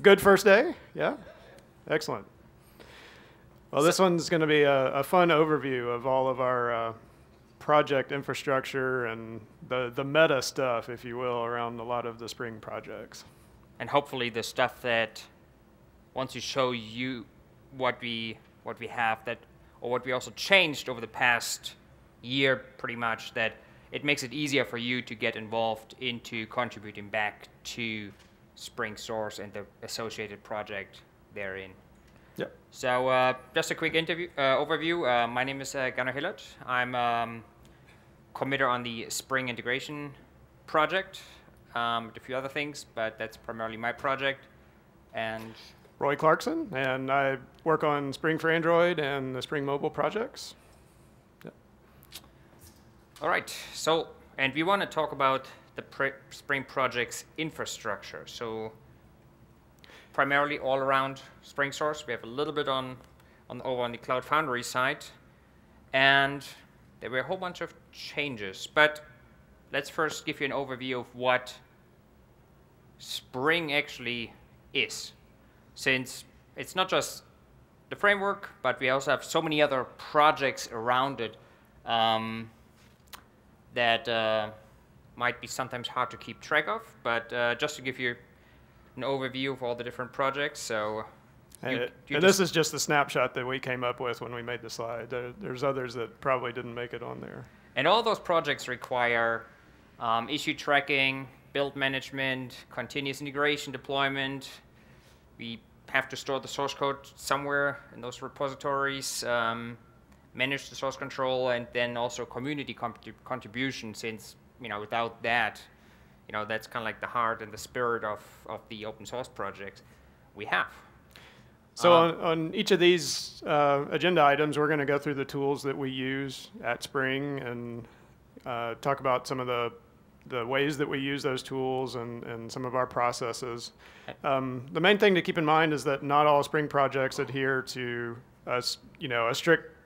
Good first day? Yeah? Excellent. Well, this one's going to be a fun overview of all of our project infrastructure and the meta stuff, if you will, around a lot of the Spring projects. And hopefully the stuff that once we show you what we have that, or what we also changed over the past year pretty much, that it makes it easier for you to get involved into contributing back to Spring Source and the associated project therein. Yep. So just a quick overview. My name is Gunnar Hillert. I'm committer on the Spring integration project, with a few other things, but that's primarily my project. And Roy Clarkson, and I work on Spring for Android and the Spring Mobile projects. Yep. All right, so, and we want to talk about the Spring project's infrastructure. So primarily all around Spring Source. We have a little bit over on the Cloud Foundry side, and there were a whole bunch of changes. But let's first give you an overview of what Spring actually is, since it's not just the framework, but we also have so many other projects around it that might be sometimes hard to keep track of. But just to give you an overview of all the different projects. So, and this is just the snapshot that we came up with when we made the slide. There's others that probably didn't make it on there. And all those projects require issue tracking, build management, continuous integration deployment. We have to store the source code somewhere in those repositories, manage the source control, and then also community contribution, since without that, that's kind of like the heart and the spirit of the open source projects we have. So on each of these agenda items, we're going to go through the tools that we use at Spring and talk about some of the ways that we use those tools and some of our processes. The main thing to keep in mind is that not all Spring projects adhere to a strict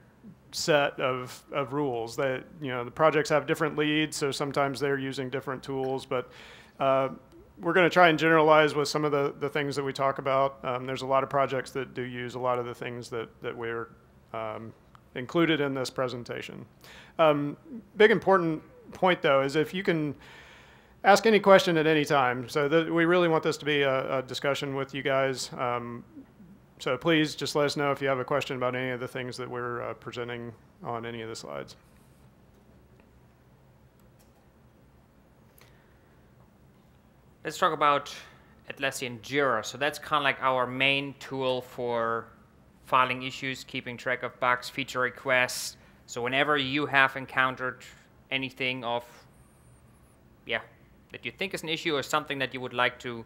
set of rules. That the projects have different leads, so sometimes they're using different tools. But we're going to try and generalize with some of the things that we talk about. There's a lot of projects that do use a lot of the things that we're included in this presentation. Big important point, though, is if you can ask any question at any time. So we really want this to be a discussion with you guys. So please just let us know if you have a question about any of the things that we're presenting on any of the slides. Let's talk about Atlassian Jira. So that's kind of like our main tool for filing issues, keeping track of bugs, feature requests. So whenever you have encountered anything that you think is an issue or something that you would like to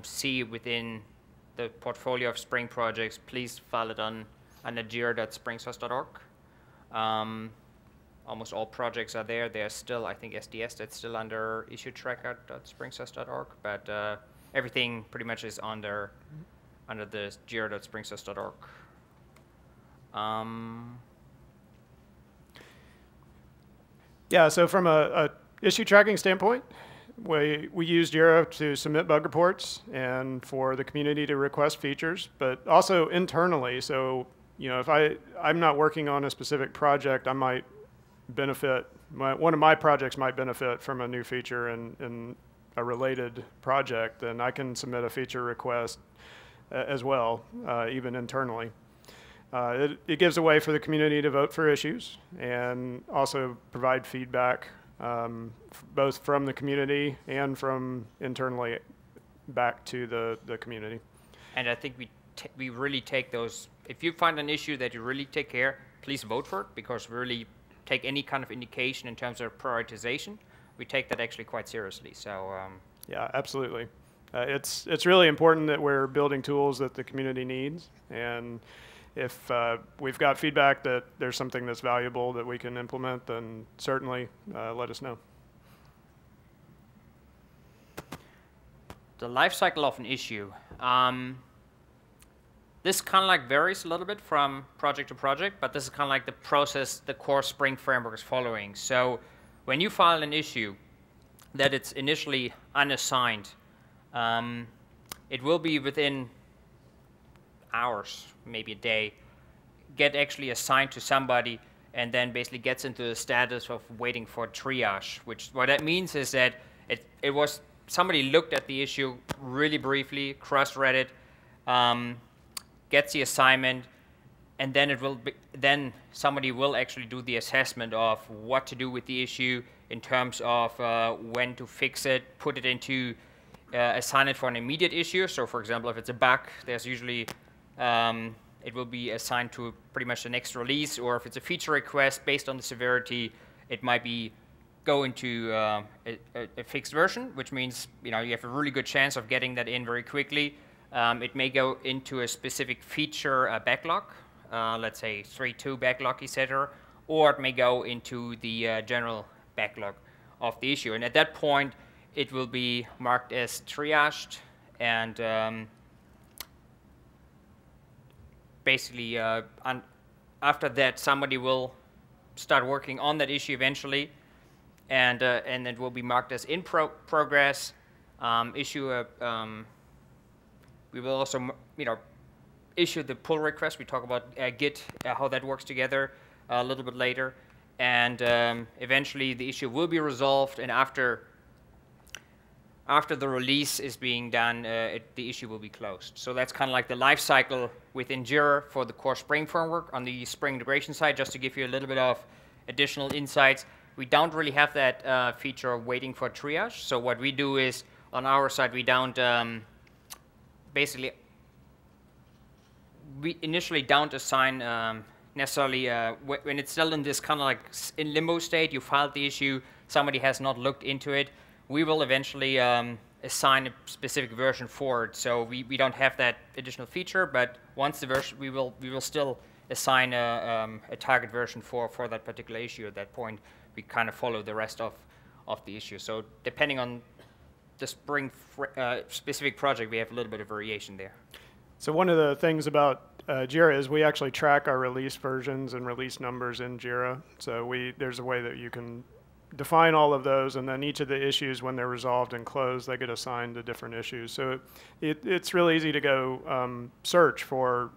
see within the portfolio of Spring projects, please file it on jira.springsource.org. Almost all projects are there. There's still, I think, SDS that's still under issuetracker.springsource.org, but everything pretty much is under the jira.springsource.org. Yeah, so from a issue tracking standpoint, we use Jira to submit bug reports and for the community to request features, but also internally. So if I'm not working on a specific project, I might benefit, one of my projects might benefit from a new feature in a related project, then I can submit a feature request as well, even internally. It gives a way for the community to vote for issues and also provide feedback, both from the community and from internally back to the community. And I think we really take those, if you find an issue that you really take care, please vote for it, because we really take any kind of indication in terms of prioritization. We take that actually quite seriously. So yeah, absolutely. It's really important that we're building tools that the community needs, and if we've got feedback that there's something that's valuable that we can implement, then certainly let us know. The life cycle of an issue. This kind of like varies a little bit from project to project, but this is kind of like the process the core Spring framework is following. So when you file an issue that it's initially unassigned, it will be within hours, maybe a day, get actually assigned to somebody, and then basically gets into the status of waiting for triage. Which what that means is that it was somebody looked at the issue really briefly, cross-read it, gets the assignment, and then it will be, then somebody will actually do the assessment of what to do with the issue in terms of when to fix it, put it into assign it for an immediate issue. So for example, if it's a bug, there's usually it will be assigned to pretty much the next release, or if it's a feature request based on the severity, it might be go into a fixed version, which means you have a really good chance of getting that in very quickly. It may go into a specific feature backlog, let's say 3.2 backlog, etc., or it may go into the general backlog of the issue. And at that point, it will be marked as triaged, and basically, after that, somebody will start working on that issue eventually, and it will be marked as in progress. We will also, issue the pull request. We talk about Git, how that works together a little bit later, and eventually the issue will be resolved. And after the release is being done, the issue will be closed. So that's kind of like the life cycle within Jira for the core Spring framework. On the Spring integration side, just to give you a little bit of additional insights, we don't really have that feature of waiting for triage. So what we do is, on our side, we don't basically, we initially don't assign necessarily, when it's still in this kind of like in limbo state, you filed the issue, somebody has not looked into it, we will eventually assign a specific version for it. So we don't have that additional feature, but once the version, we will still assign a target version for that particular issue. At that point, we kind of follow the rest of the issue. So depending on the Spring specific project, we have a little bit of variation there. So one of the things about Jira is we actually track our release versions and release numbers in Jira. So there's a way that you can define all of those, and then each of the issues, when they're resolved and closed, they get assigned to different issues. So it's really easy to go search for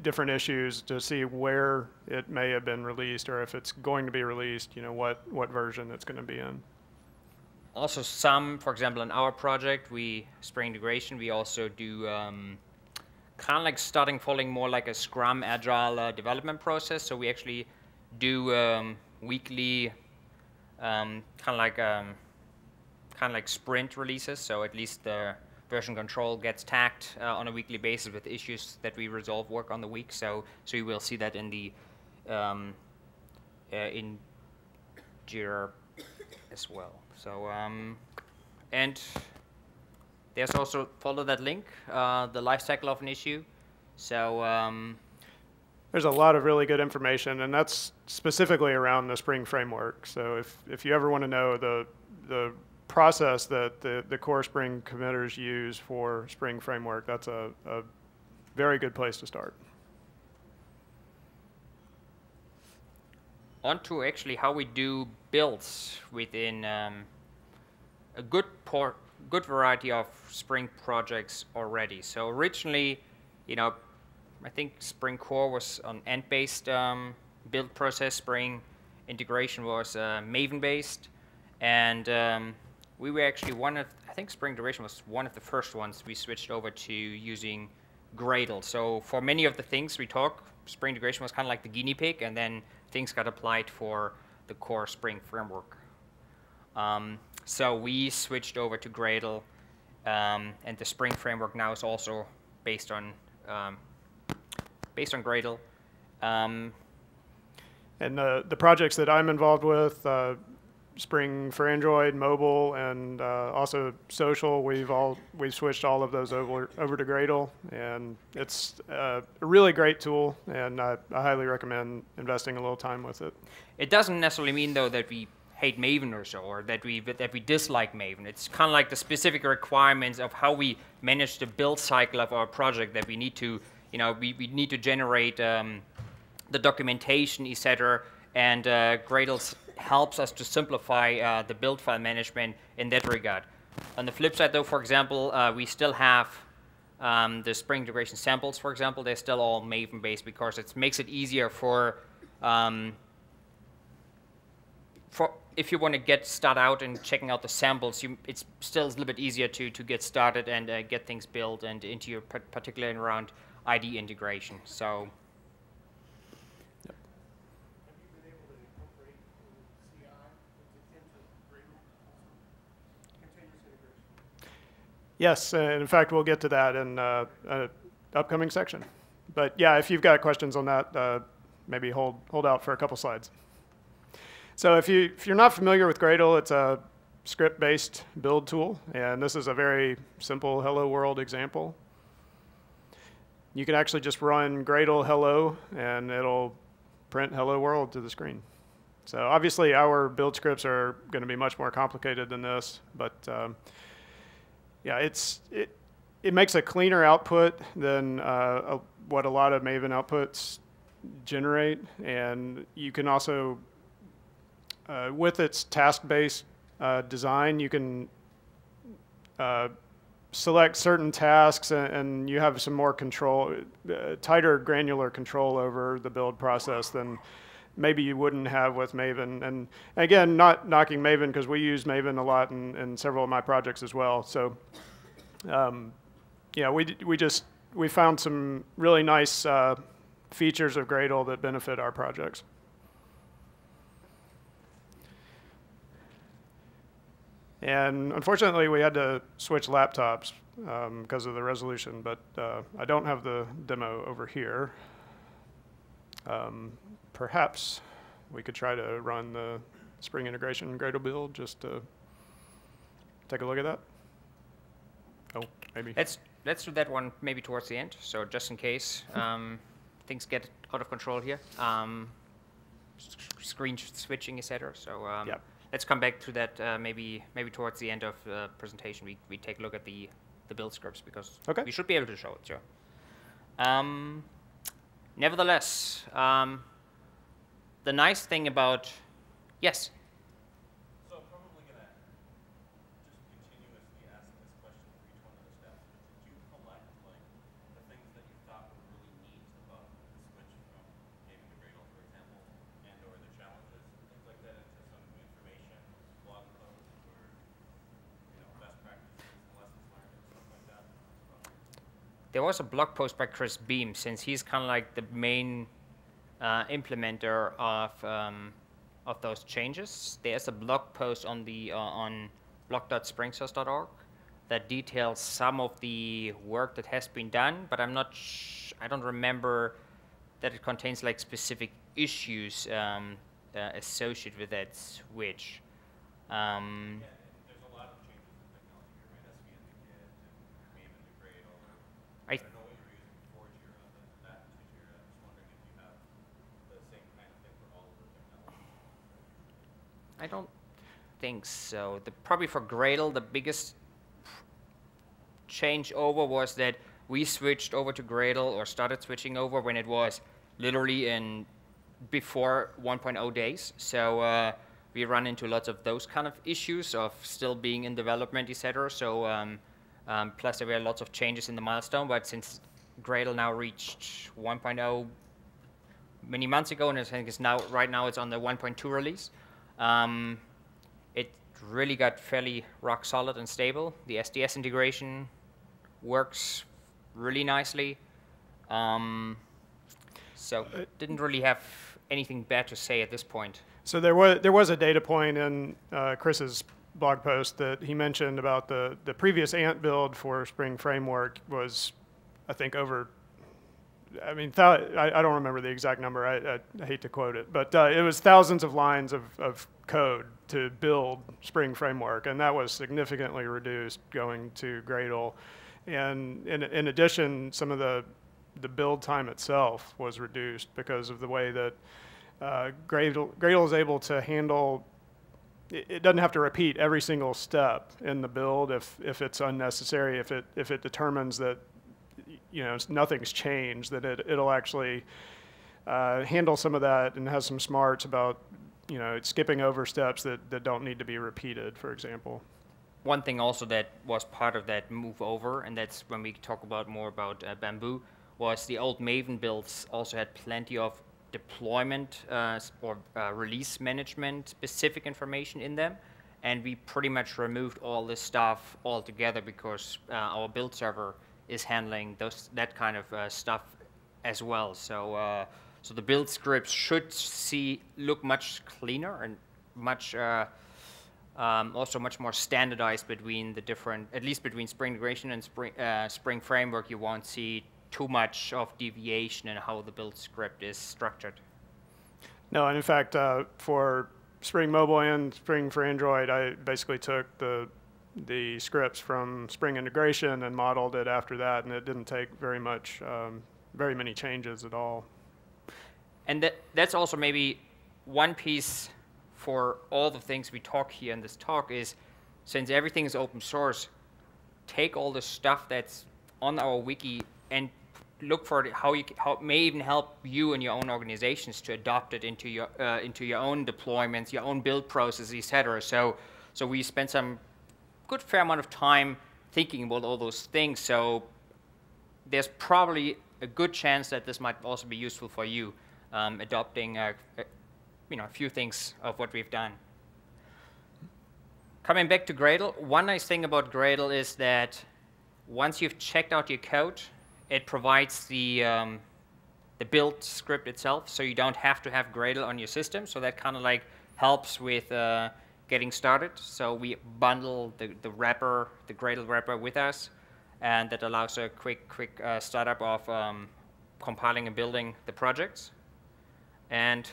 different issues to see where it may have been released, or if it's going to be released, what version it's going to be in. Also for example, in our project, Spring Integration, we also do kind of like starting following more like a Scrum Agile development process. So we actually do weekly kind of like sprint releases. So at least the version control gets tagged on a weekly basis with issues that we resolve work on the week. So you will see that in the in Jira as well. So and there's also, follow that link, the life cycle of an issue. So there's a lot of really good information, and that's specifically around the Spring framework. So if you ever want to know the process that the core Spring committers use for Spring framework, that's a very good place to start. On to actually how we do builds within a good variety of Spring projects already. So originally, I think Spring Core was on Ant-based build process. Spring Integration was Maven-based, and we were actually I think Spring Integration was one of the first ones we switched over to using Gradle. So for many of the things we talk, Spring Integration was kind of like the guinea pig, and then things got applied for the core Spring framework. So we switched over to Gradle, and the Spring framework now is also based on Gradle. And the projects that I'm involved with, Spring for Android, mobile, and also social, we've switched all of those over to Gradle, and it's a really great tool, and I highly recommend investing a little time with it. It doesn't necessarily mean though that we hate Maven or so, or that we dislike Maven. It's kind of like the specific requirements of how we manage the build cycle of our project that we need to, we need to generate the documentation, etc. And Gradle helps us to simplify the build file management in that regard. On the flip side, though, for example, we still have The Spring integration samples, for example, they're still all Maven-based because it makes it easier for if you want to start out and checking out the samples, it's still a little bit easier to get started and get things built and into your particularly around ID integration. So. Yep. Have you been able to incorporate CI into Gradle continuous integration? Yes, and in fact, we'll get to that in an upcoming section. But yeah, if you've got questions on that, maybe hold out for a couple slides. So if you're not familiar with Gradle, it's a script-based build tool, and this is a very simple hello world example. You can actually just run Gradle hello, and it'll print hello world to the screen. So obviously, our build scripts are going to be much more complicated than this, but yeah, it makes a cleaner output than what a lot of Maven outputs generate, and you can also with its task-based design, you can select certain tasks and you have some more control, tighter granular control over the build process than maybe you wouldn't have with Maven. And again, not knocking Maven because we use Maven a lot in several of my projects as well. So yeah, we found some really nice features of Gradle that benefit our projects. And unfortunately, we had to switch laptops because of the resolution, but I don't have the demo over here. Perhaps we could try to run the Spring integration Gradle build just to take a look at that. Oh, maybe. Let's do that one maybe towards the end, so just in case things get out of control here. Screen switching, etc. So yeah. Let's come back to that maybe towards the end of the presentation. We take a look at the build scripts because we should be able to show it. Sure. Nevertheless, the nice thing about yes. So I'm probably going to just continuously ask this question for each one of the steps. Did you collect like the things that you thought were really neat about the switch from Maven to Gradle, for example, and/or the challenges, things like that, into some information, blog posts, or best practices, lessons learned, and stuff like that? There was a blog post by Chris Beam, since he's kind of like the main implementer of those changes. There's a blog post on the on blog.springsource.org that details some of the work that has been done, but I don't remember that it contains like specific issues associated with that switch. Yeah, there's a lot of changes in technology here, right? SVN to Git and Maven to Gradle. I don't know what you were using before Jira, but that to Jira. I'm just wondering if you have the same kind of thing for all of the technology. I don't think so. Probably for Gradle, the biggest change over was that we switched over to Gradle, or started switching over when it was literally before 1.0 days. So we run into lots of those kind of issues of still being in development, etc. So plus there were lots of changes in the milestone, but since Gradle now reached 1.0 many months ago, and I think it's right now it's on the 1.2 release, it really got fairly rock solid and stable. The SDS integration works really nicely. So didn't really have anything bad to say at this point. So there was a data point in Chris's blog post that he mentioned about the previous Ant build for Spring Framework was, I think, over. I mean, I don't remember the exact number. I hate to quote it, but it was thousands of lines of code to build Spring Framework, and that was significantly reduced going to Gradle. And in addition, some of the build time itself was reduced because of the way that Gradle is able to handle. It doesn't have to repeat every single step in the build if it's unnecessary. If it determines that nothing's changed, that it'll actually handle some of that and has some smarts about skipping over steps that don't need to be repeated, for example. one thing also that was part of that move over, and that's when we talk about more about Bamboo, was the old Maven builds also had plenty of deployment or release management specific information in them, and we pretty much removed all this stuff altogether because our build server is handling that kind of stuff as well. So so the build scripts should look much cleaner and much also much more standardized between the different, at least between Spring Integration and Spring Framework. You won't see too much of deviation in how the build script is structured. No, and in fact, for Spring Mobile and Spring for Android, I basically took the scripts from Spring Integration and modeled it after that, and it didn't take very many changes at all. And that's also maybe one piece for all the things we talk here in this talk is, since everything is open source, take all the stuff that's on our wiki and look for how it may even help you and your own organizations to adopt it into your own deployments, your own build processes, etc. So we spent some good fair amount of time thinking about all those things. So there's probably a good chance that this might also be useful for you, adopting a few things of what we've done. Coming back to Gradle, one nice thing about Gradle is that once you've checked out your code, it provides the build script itself, so you don't have to have Gradle on your system. So that kind of like helps with getting started. So we bundle the wrapper, the Gradle wrapper, with us, and that allows a quick startup of compiling and building the projects. And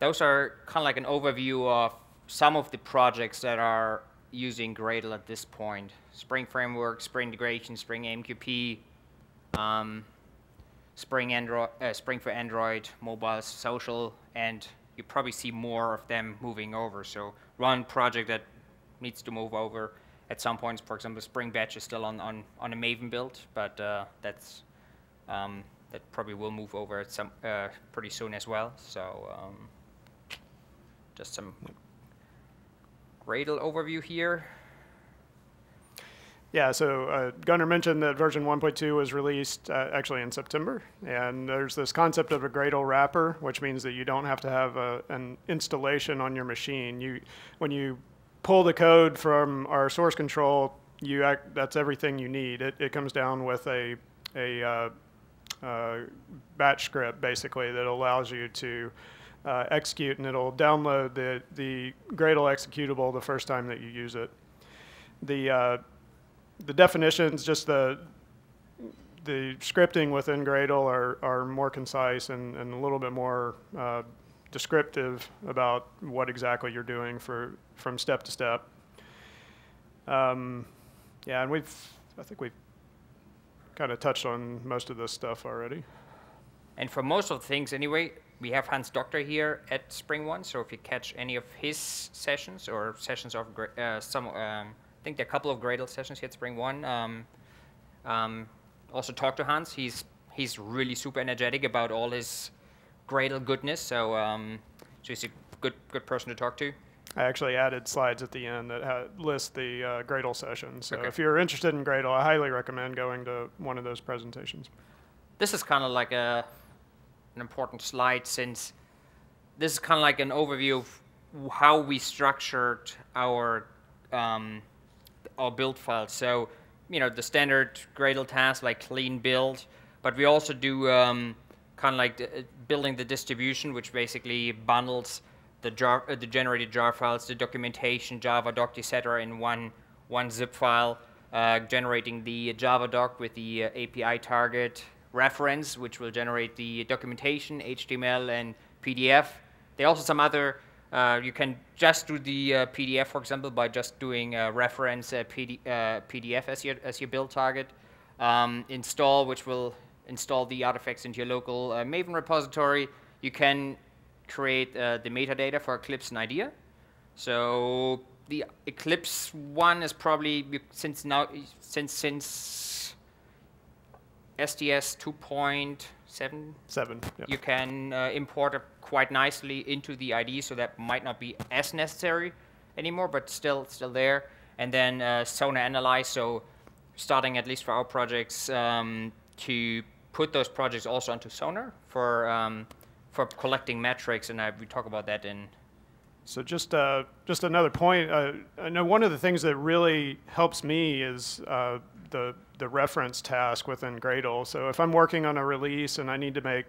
those are kind of like an overview of some of the projects that are using Gradle at this point. Spring Framework, Spring Integration, Spring AMQP, Spring for Android, mobile, social, and you probably see more of them moving over. So one project that needs to move over at some points, for example, Spring Batch is still on a Maven build, but that probably will move over at some pretty soon as well. So just some Gradle overview here. Yeah, so Gunnar mentioned that version 1.2 was released actually in September, and there's this concept of a Gradle wrapper, which means that you don't have to have an installation on your machine. When you pull the code from our source control, that's everything you need. It comes down with a batch script, basically, that allows you to execute, and it'll download the Gradle executable the first time that you use it. The definitions, just the scripting within Gradle are more concise and a little bit more descriptive about what exactly you're doing from step to step. Yeah, and I think we've kind of touched on most of this stuff already. And for most of the things anyway, we have Hans Doctor here at Spring One, so if you catch any of his sessions or sessions of I think there are a couple of Gradle sessions here at Spring One. Also talk to Hans. He's really super energetic about all his Gradle goodness, so he's a good person to talk to. I actually added slides at the end that list the Gradle sessions. So okay. If you're interested in Gradle, I highly recommend going to one of those presentations. This is kind of like an important slide, since this is kind of like an overview of how we structured our build files. So, the standard Gradle tasks like clean build, but we also do kind of like building the distribution, which basically bundles the generated jar files, the documentation, Java doc, etc. in one zip file, generating the Java doc with the API target reference, which will generate the documentation, HTML, and PDF. There are also some other, you can just do the PDF, for example, by just doing reference PDF as your build target. Install, which will install the artifacts into your local Maven repository. You can create the metadata for Eclipse and IDEA. So the Eclipse one is probably, since STS 2.7, yep. You can import it quite nicely into the IDE, so that might not be as necessary. anymore, but still there. And then Sonar Analyze, so starting at least for our projects to put those projects also onto Sonar for collecting metrics, and we talk about that in. So just another point. I know one of the things that really helps me is the reference task within Gradle. So if I'm working on a release and I need to make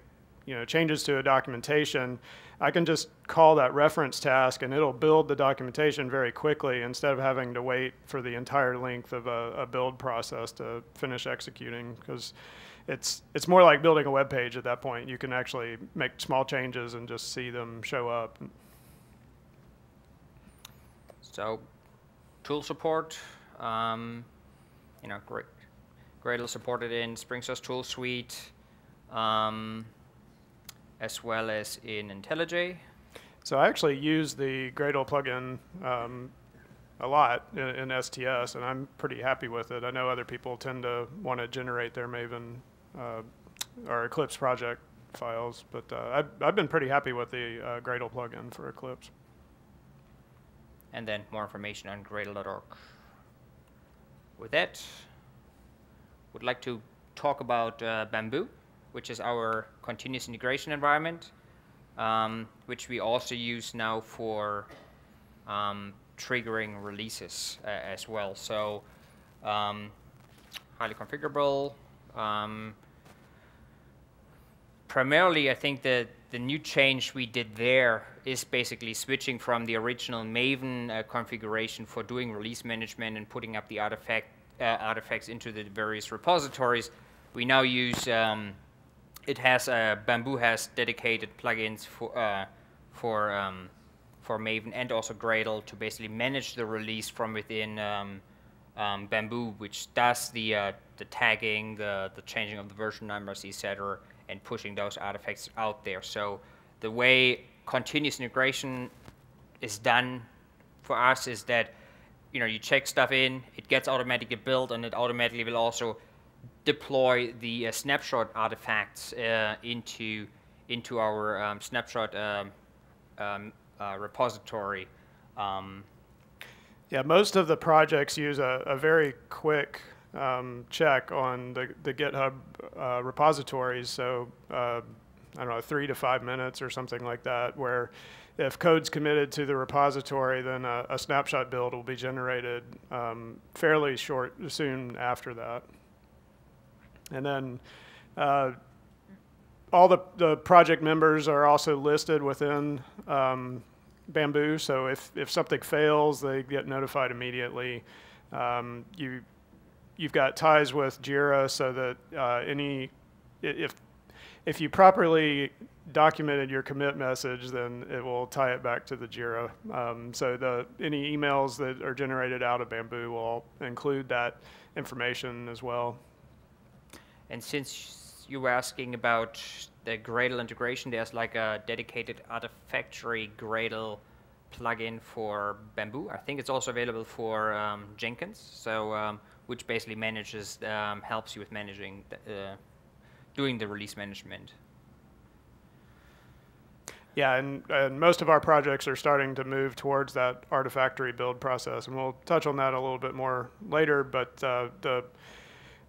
changes to a documentation, I can just call that reference task and it'll build the documentation very quickly instead of having to wait for the entire length of a build process to finish executing, because it's more like building a web page at that point. You can actually make small changes and just see them show up. So tool support, great. Gradle supported in Spring Source Tool Suite, as well as in IntelliJ. So I actually use the Gradle plugin a lot in STS, and I'm pretty happy with it. I know other people tend to want to generate their Maven or Eclipse project files, but I've been pretty happy with the Gradle plugin for Eclipse. And then more information on Gradle.org. With that, would like to talk about Bamboo, which is our continuous integration environment, which we also use now for triggering releases as well. So highly configurable. Primarily, I think that the new change we did there is basically switching from the original Maven configuration for doing release management and putting up the artifacts into the various repositories. We now use Bamboo has dedicated plugins for Maven and also Gradle to basically manage the release from within Bamboo, which does the tagging, the changing of the version numbers, etc., and pushing those artifacts out there. So the way continuous integration is done for us is that you check stuff in, it gets automatically built, and it automatically will also deploy the snapshot artifacts into our snapshot repository. Yeah, most of the projects use a very quick check on the GitHub repositories. So I don't know, 3 to 5 minutes or something like that, where if code's committed to the repository, then a snapshot build will be generated fairly soon after that. And then all the project members are also listed within Bamboo. So if something fails, they get notified immediately. You've got ties with Jira, so that if you properly documented your commit message, then it will tie it back to the Jira. So any emails that are generated out of Bamboo will include that information as well. And since you were asking about the Gradle integration, there's like a dedicated Artifactory Gradle plugin for Bamboo. I think it's also available for Jenkins, so which basically manages, helps you with managing, doing the release management. Yeah, and most of our projects are starting to move towards that Artifactory build process, and we'll touch on that a little bit more later. But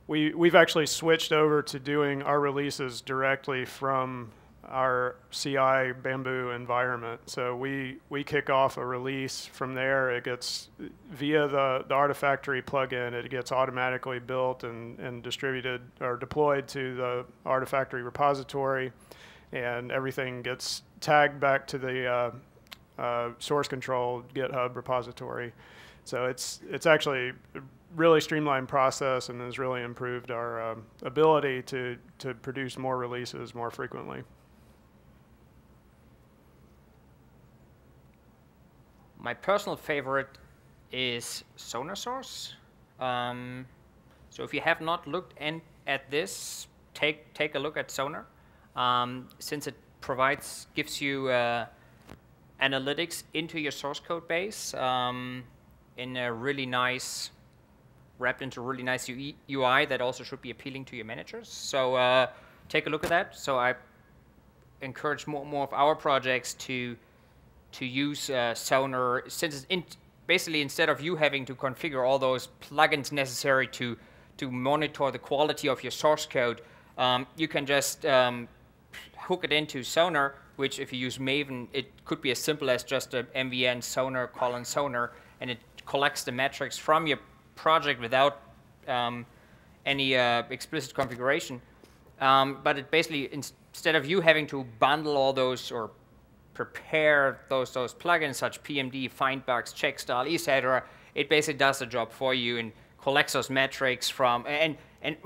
we've actually switched over to doing our releases directly from our CI Bamboo environment. So we kick off a release from there. It gets via the Artifactory plugin. It gets automatically built and distributed or deployed to the Artifactory repository, and everything gets tagged back to the source control GitHub repository. So it's actually a really streamlined process and has really improved our ability to produce more releases more frequently. My personal favorite is ngSource. So if you have not looked at this, take a look at Sonar, since it gives you analytics into your source code base in a really nice, wrapped into a really nice UI that also should be appealing to your managers. So take a look at that. So I encourage more of our projects to use Sonar, since it's basically, instead of you having to configure all those plugins necessary to monitor the quality of your source code, you can just hook it into Sonar, which if you use Maven, it could be as simple as just a mvn sonar :sonar, and it collects the metrics from your project without any explicit configuration. But it basically, instead of you having to bundle all those or prepare those plugins such PMD, find bugs, check style, etc., it basically does the job for you and collects those metrics from, and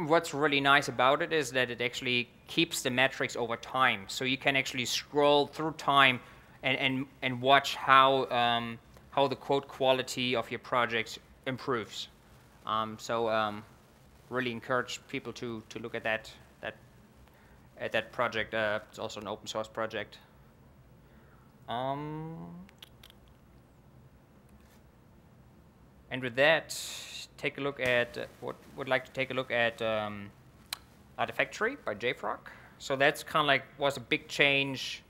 what's really nice about it is that it actually keeps the metrics over time. So you can actually scroll through time and watch how the code quality of your project improves. Really encourage people to look at that project. It's also an open source project. And with that, take a look at would like to take a look at Artifactory by JFrog. So that's kind of like was a big change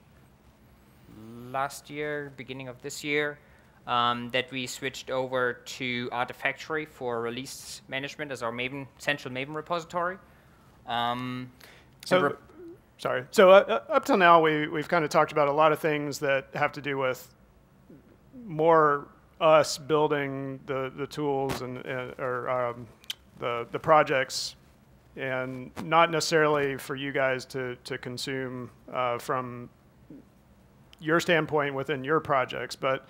last year, beginning of this year, that we switched over to Artifactory for release management as our central Maven repository. Sorry. So up till now, we've kind of talked about a lot of things that have to do with more us building the tools or the projects, and not necessarily for you guys to consume from your standpoint within your projects. But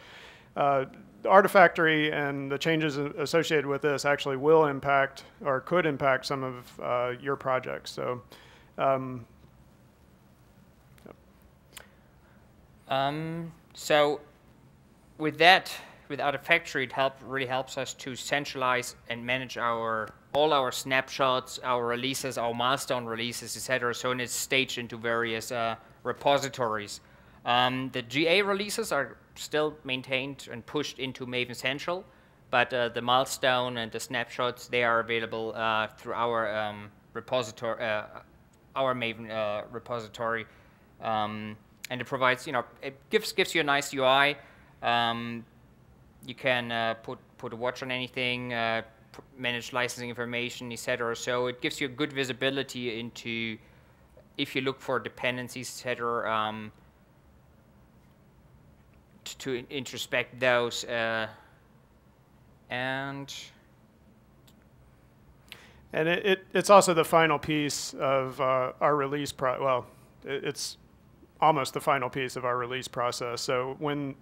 Artifactory and the changes associated with this actually will impact or could impact some of your projects. So. So with that, with Artifactory, it really helps us to centralize and manage all our snapshots, our releases, our milestone releases, etc. So it's staged into various repositories. The GA releases are still maintained and pushed into Maven Central, but the milestone and the snapshots, they are available through our repository, our Maven repository. And it provides, it gives you a nice UI. You can put a watch on anything, manage licensing information, etc. So it gives you a good visibility into if you look for dependencies, etc. To introspect those and it's also the final piece of our release it's almost the final piece of our release process. So when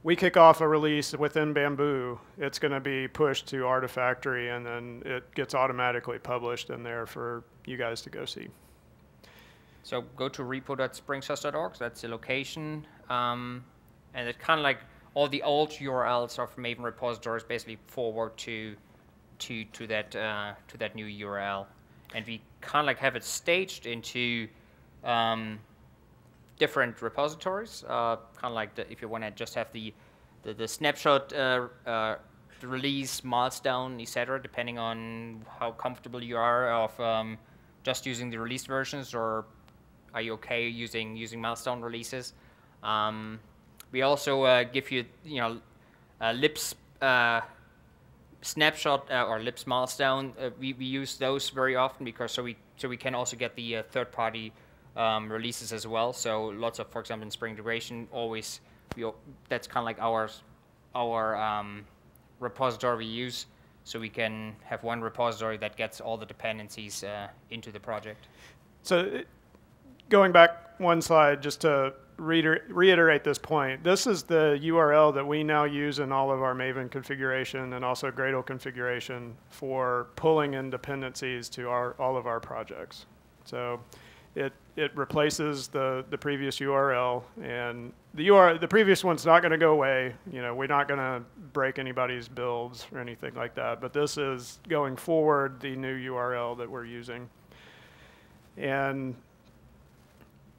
we kick off a release within Bamboo, it's going to be pushed to Artifactory, and then it gets automatically published in there for you guys to go see. So go to repo.springsource.org. That's the location, and it kind of like all the old URLs of Maven repositories basically forward to that new URL, and we kind of like have it staged into different repositories, kind of like if you want to just have the snapshot, the release, milestone, etc., depending on how comfortable you are of just using the released versions, or are you okay using milestone releases. We also give you lips snapshot or lips milestone. We use those very often because so we can also get the third-party releases as well. So lots of, for example, in Spring integration, that's kind of like our repository we use. So we can have one repository that gets all the dependencies into the project. So going back one slide, just to reiterate this point, this is the URL that we now use in all of our Maven configuration and also Gradle configuration for pulling in dependencies to all of our projects. So it replaces the previous URL, and the previous one's not going to go away. We're not going to break anybody's builds or anything like that, but this is going forward the new URL that we're using. And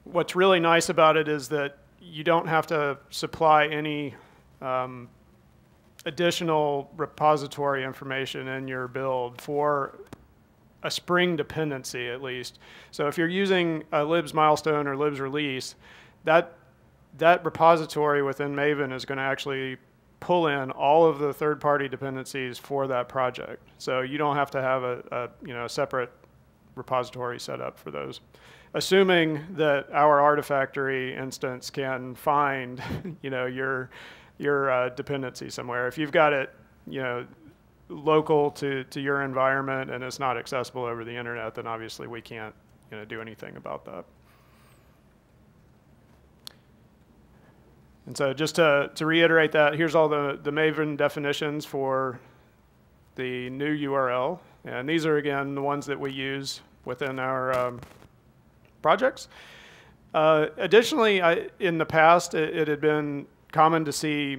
what's really nice about it is that you don't have to supply any additional repository information in your build for a Spring dependency, at least. So if you're using a libs milestone or libs release, that repository within Maven is going to actually pull in all of the third-party dependencies for that project. So you don't have to have a separate repository set up for those. Assuming that our Artifactory instance can find, your dependency somewhere. If you've got it, local to your environment and it's not accessible over the internet, then obviously we can't, do anything about that. And so just to reiterate that, here's all the Maven definitions for the new URL. And these are, again, the ones that we use within our projects. Additionally, in the past, it had been common to see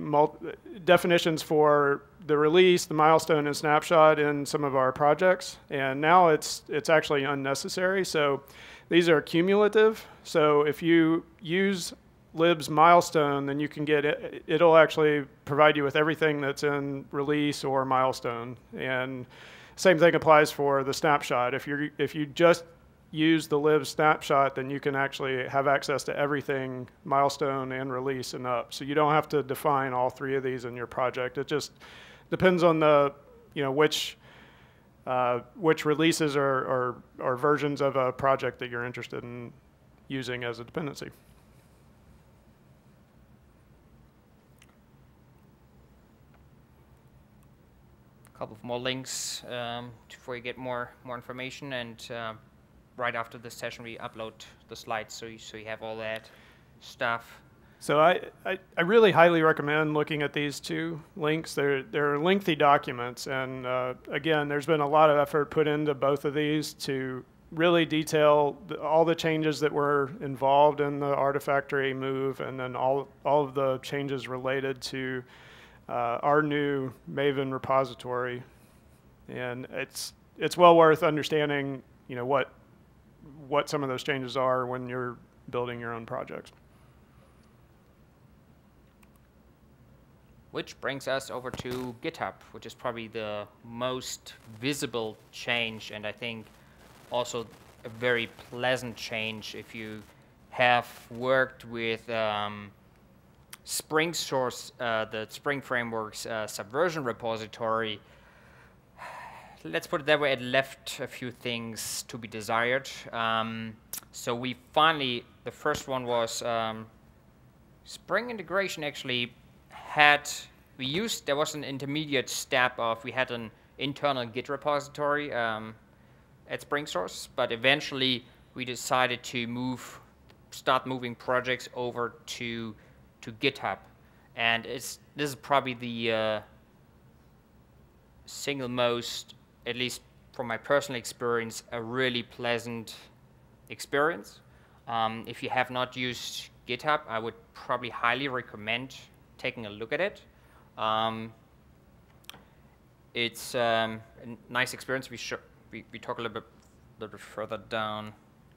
definitions for the release, the milestone, and snapshot in some of our projects. And now it's actually unnecessary. So these are cumulative. So if you use lib's milestone, then you can get it. It'll actually provide you with everything that's in release or milestone. And same thing applies for the snapshot. If you just use the lib snapshot, then you can actually have access to everything milestone and release and up. So you don't have to define all three of these in your project. It just depends on the which releases or versions of a project that you're interested in using as a dependency. Couple of more links before you get more information, and right after this session we upload the slides so you have all that stuff. So I really highly recommend looking at these two links. They're lengthy documents, and again, there's been a lot of effort put into both of these to really detail all the changes that were involved in the Artifactory move, and then all of the changes related to our new Maven repository. And it's well worth understanding, what some of those changes are when you're building your own projects. Which brings us over to GitHub, which is probably the most visible change, and I think also a very pleasant change if you have worked with ngSource, the Spring Framework's Subversion repository. Let's put it that way, it left a few things to be desired. So we finally, the first one was Spring integration actually there was an intermediate step of, we had an internal Git repository at SpringSource, but eventually we decided to start moving projects over to GitHub. And this is probably the single most, at least from my personal experience, a really pleasant experience. If you have not used GitHub, I would probably highly recommend taking a look at it. It's a nice experience. We talk a little bit further down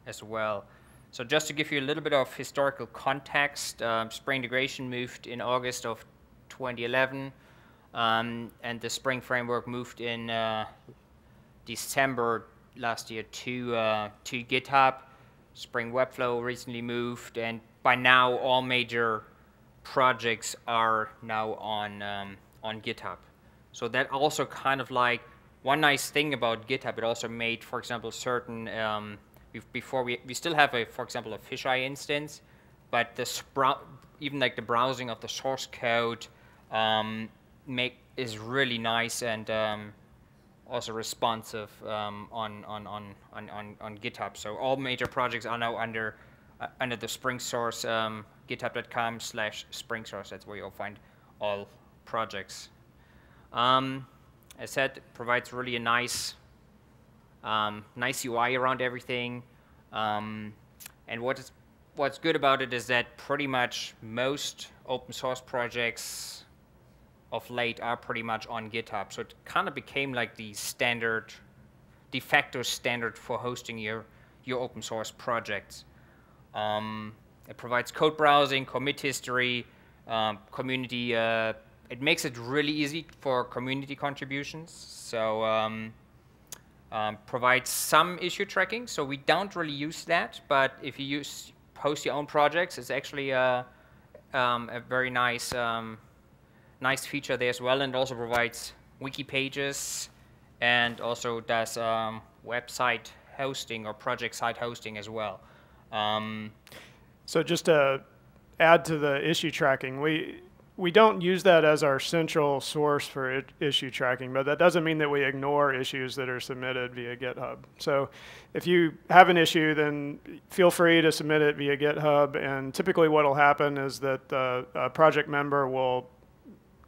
as well. So just to give you a little bit of historical context, Spring integration moved in August of 2011, and the Spring framework moved in December last year to GitHub. Spring Webflow recently moved, and by now all major projects are now on GitHub. So that also kind of like one nice thing about GitHub. It also made, for example, certain before we still have for example, a fisheye instance, but even like the browsing of the source code is really nice and also responsive on GitHub. So all major projects are now under the SpringSource github.com/SpringSource. That's where you'll find all projects. As said, it provides really a nice UI around everything. And what's good about it is that pretty much most open source projects of late are pretty much on GitHub. So it kind of became like the standard, de facto standard for hosting your open source projects. It provides code browsing, commit history, community. It makes it really easy for community contributions. So provides some issue tracking. So we don't really use that, but if you host your own projects, it's actually a very nice nice feature there as well, and also provides wiki pages and also does website hosting or project site hosting as well. So just to add to the issue tracking, we don't use that as our central source for issue tracking, but that doesn't mean that we ignore issues that are submitted via GitHub. So if you have an issue, then feel free to submit it via GitHub, and typically what will happen is that a project member will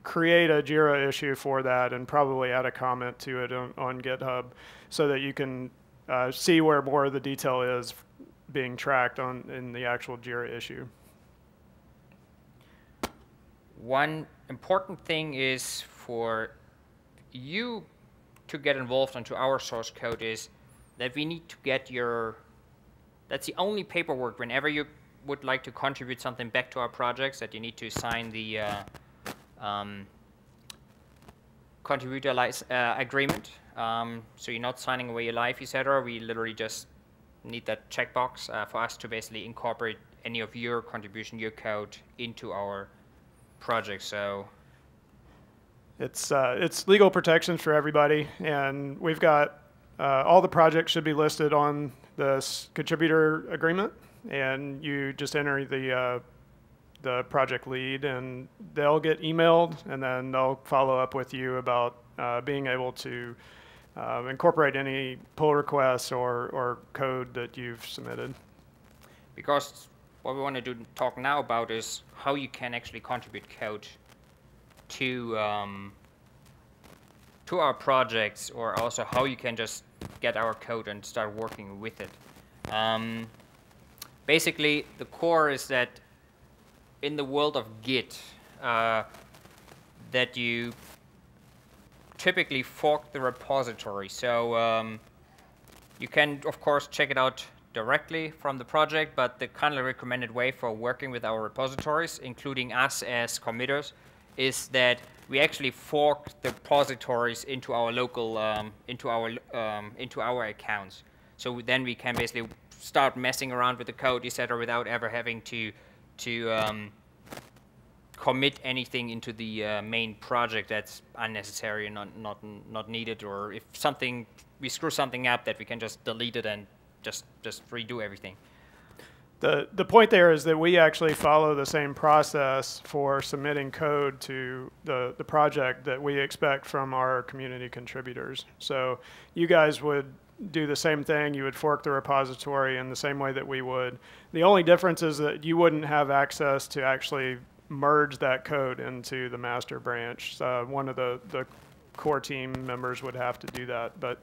create a JIRA issue for that and probably add a comment to it on GitHub so that you can see where more of the detail is being tracked in the actual JIRA issue. One important thing is for you to get involved into our source code is that we need to get that's the only paperwork whenever you would like to contribute something back to our projects, that you need to sign the contributor agreement. So you're not signing away your life, etc. We literally just need that checkbox for us to basically incorporate any of your contribution, your code into our project. So it's legal protections for everybody, and we've got all the projects should be listed on this contributor agreement, and you just enter the project lead, and they'll get emailed, and then they'll follow up with you about being able to incorporate any pull requests or code that you've submitted. Because what we want to talk now about is how you can actually contribute code to our projects, or also how you can just get our code and start working with it. Basically, the core is that in the world of Git, that you typically fork the repository. So you can, of course, check it out directly from the project, but the kind of recommended way for working with our repositories, including us as committers, is that we actually fork the repositories into our local, into our accounts. So then we can basically start messing around with the code, etc., without ever having to commit anything into the main project that's unnecessary and not needed, or if we screw something up, that we can just delete it and just redo everything. The point there is that we actually follow the same process for submitting code to the project that we expect from our community contributors. So you guys would do the same thing. You would fork the repository in the same way that we would. The only difference is that you wouldn't have access to actually merge that code into the master branch. One of the core team members would have to do that. But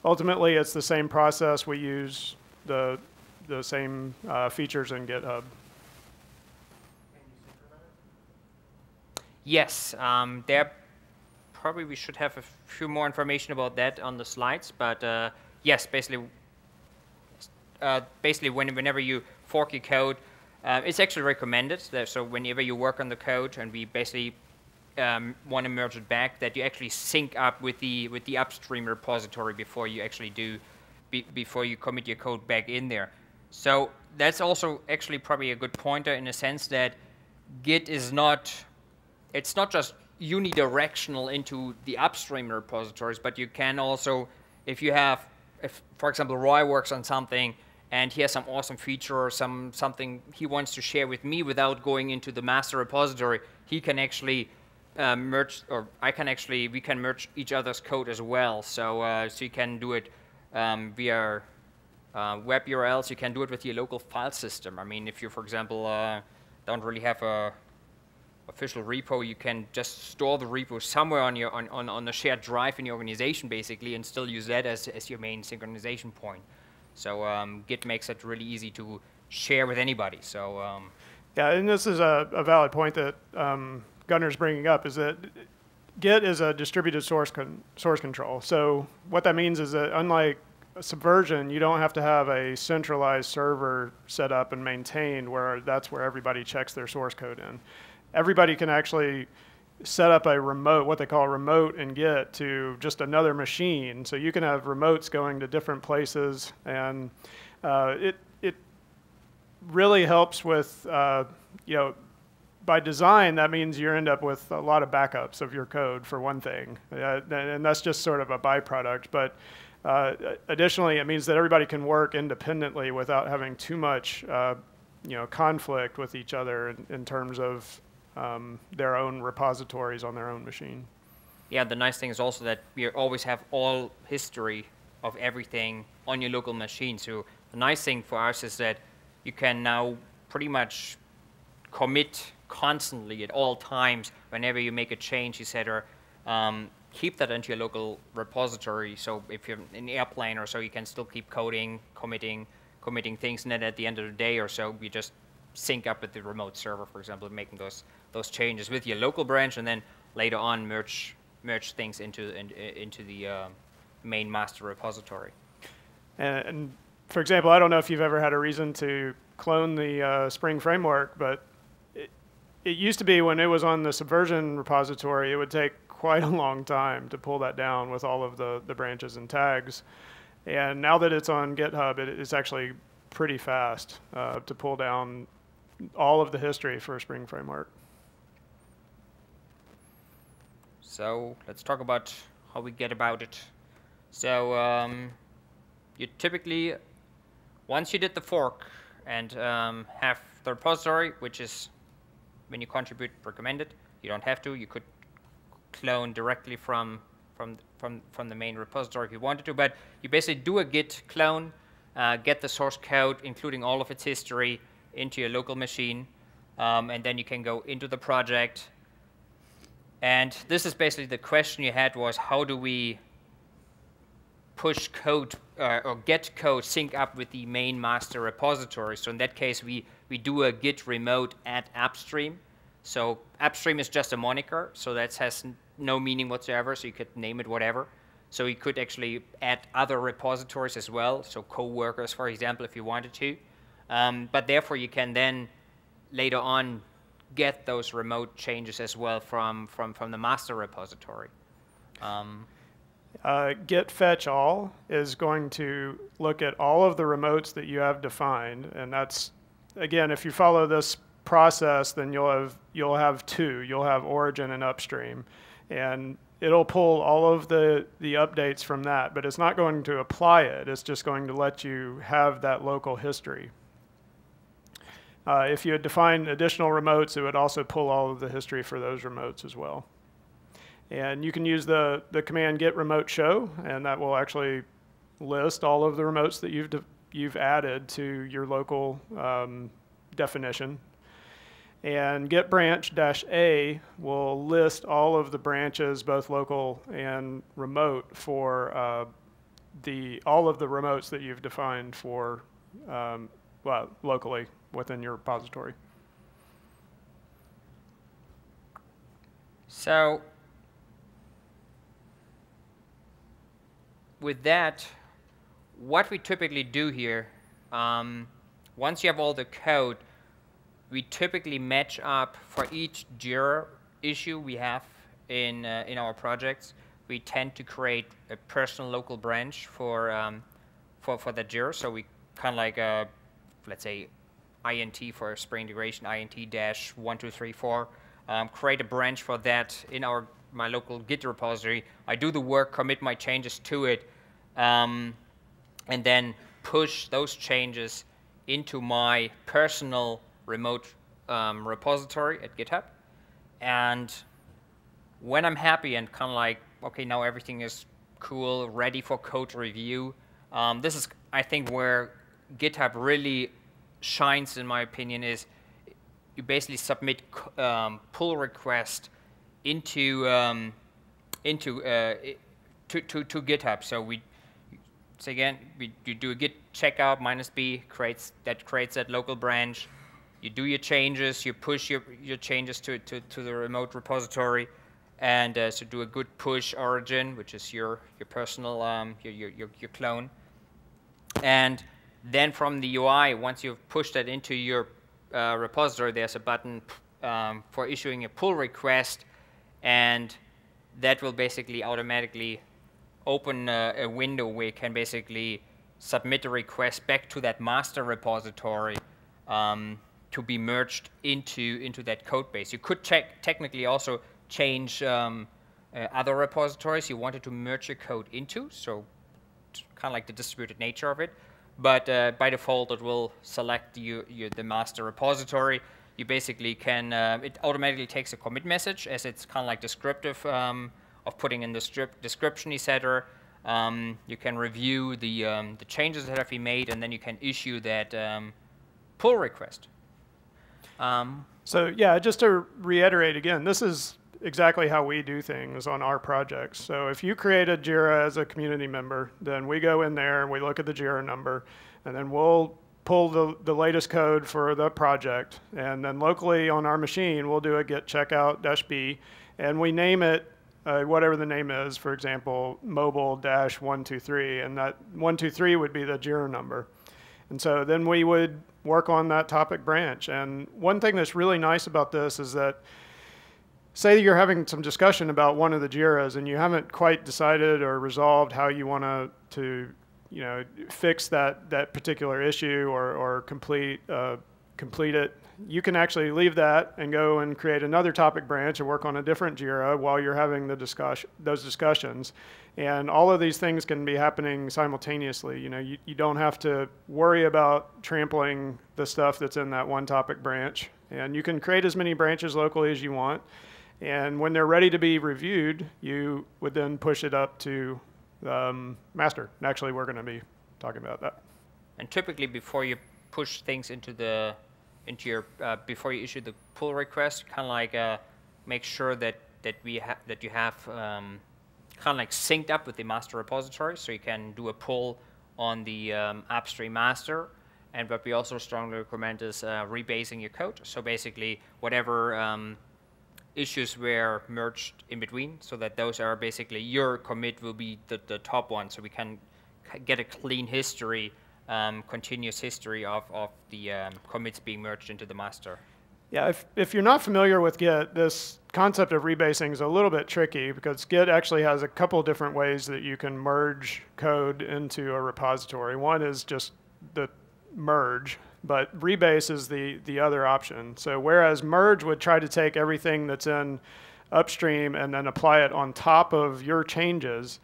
ultimately, it's the same process. We use the same features in GitHub. Yes, there probably we should have a few more information about that on the slides, but yes, basically whenever you fork your code, it's actually recommended that, so whenever you work on the code and we basically want to merge it back, that you actually sync up with the upstream repository before you actually before you commit your code back in there. So that's also actually probably a good pointer, in a sense that Git is it's not just unidirectional into the upstream repositories, but you can also, if for example Roy works on something and he has some awesome feature or something he wants to share with me without going into the master repository, he can actually merge, or we can merge each other's code as well. So so you can do it via web URLs. You can do it with your local file system. I mean, if you, for example, don't really have a official repo, you can just store the repo somewhere on a shared drive in your organization, basically, and still use that as your main synchronization point. So Git makes it really easy to share with anybody. So yeah, and this is a valid point that Gunnar's bringing up, is that Git is a distributed source control. So what that means is that, unlike Subversion, you don't have to have a centralized server set up and maintained where that's where everybody checks their source code in. Everybody can actually set up a remote, what they call a remote in Git, to just another machine. So you can have remotes going to different places, and it really helps with by design, that means you end up with a lot of backups of your code, for one thing, and that's just sort of a byproduct. But additionally, it means that everybody can work independently without having too much conflict with each other in terms of their own repositories on their own machine. Yeah, the nice thing is also that you always have all history of everything on your local machine. So the nice thing for us is that you can now pretty much commit constantly at all times whenever you make a change, etc. Keep that into your local repository. So if you're in airplane or so, you can still keep coding, committing things, and then at the end of the day or so, you just sync up with the remote server, for example, making those changes with your local branch, and then later on merge things into the main master repository. And for example, I don't know if you've ever had a reason to clone the Spring framework, but it used to be when it was on the Subversion repository, it would take quite a long time to pull that down with all of the branches and tags. And now that it's on GitHub, it's actually pretty fast to pull down all of the history for a Spring framework. So let's talk about how we get about it. So you typically, once you did the fork and have the repository, which is when you contribute recommended, you don't have to. You could clone directly from the main repository if you wanted to, but you basically do a git clone, get the source code, including all of its history, into your local machine, and then you can go into the project. And this is basically the question you had, was how do we push code or get code sync up with the main master repository? So in that case, we do a git remote add upstream. So upstream is just a moniker, so that has no meaning whatsoever, so you could name it whatever. So you could actually add other repositories as well, so co-workers, for example, if you wanted to. But therefore, you can then later on get those remote changes as well from the master repository. Git fetch all is going to look at all of the remotes that you have defined, and that's, again, if you follow this process, then you'll have two. You'll have origin and upstream, and it'll pull all of the updates from that, but it's not going to apply it. It's just going to let you have that local history. If you had defined additional remotes, it would also pull all of the history for those remotes as well. And you can use the command git remote show, and that will actually list all of the remotes that you've added to your local definition. And git branch -a will list all of the branches, both local and remote, for all of the remotes that you've defined for locally within your repository. So with that, what we typically do here, once you have all the code, we typically match up for each Jira issue we have in our projects. We tend to create a personal local branch for the Jira. So we kind of like let's say int for Spring integration, int-1234. Create a branch for that in my local Git repository. I do the work, commit my changes to it, and then push those changes into my personal remote repository at GitHub. And when I'm happy and kind of like, okay, now everything is cool, ready for code review, this is, I think, where GitHub really shines, in my opinion, is you basically submit pull request into GitHub. So you do a git checkout -b creates that local branch. You do your changes, you push your changes to the remote repository, and so do a good push origin, which is your personal your clone. And then from the UI, once you've pushed that into your repository, there's a button for issuing a pull request, and that will basically automatically open a window where you can basically submit a request back to that master repository to be merged into that code base. You could technically also change other repositories you wanted to merge your code into, so kind of like the distributed nature of it. But by default, it will select the master repository. You basically can, it automatically takes a commit message, as it's kind of like descriptive of putting in the description etc. You can review the changes that have been made, and then you can issue that pull request. So yeah, just to reiterate again, this is exactly how we do things on our projects. So if you create a JIRA as a community member, then we go in there and we look at the JIRA number, and then we'll pull the latest code for the project. And then locally on our machine, we'll do a git checkout -b, and we name it whatever the name is, for example, mobile-123, and that 123 would be the JIRA number. And so then we would work on that topic branch. And one thing that's really nice about this is that, say you're having some discussion about one of the JIRAs and you haven't quite decided or resolved how you want to fix that particular issue or complete it. You can actually leave that and go and create another topic branch and work on a different JIRA while you're having those discussions. And all of these things can be happening simultaneously. You don't have to worry about trampling the stuff that's in that one topic branch. And you can create as many branches locally as you want. And when they're ready to be reviewed, you would then push it up to master. And actually, we're going to be talking about that. And typically, before you push things before you issue the pull request, kind of like make sure that you have kind of like synced up with the master repository, so you can do a pull on the upstream master. And what we also strongly recommend is rebasing your code. So basically, whatever issues were merged in between, so that those are basically your commit will be the top one, so we can get a clean history, continuous history of the commits being merged into the master. Yeah, if you're not familiar with Git, this concept of rebasing is a little bit tricky because Git actually has a couple different ways that you can merge code into a repository. One is just the merge, but rebase is the other option. So whereas merge would try to take everything that's in upstream and then apply it on top of your changes,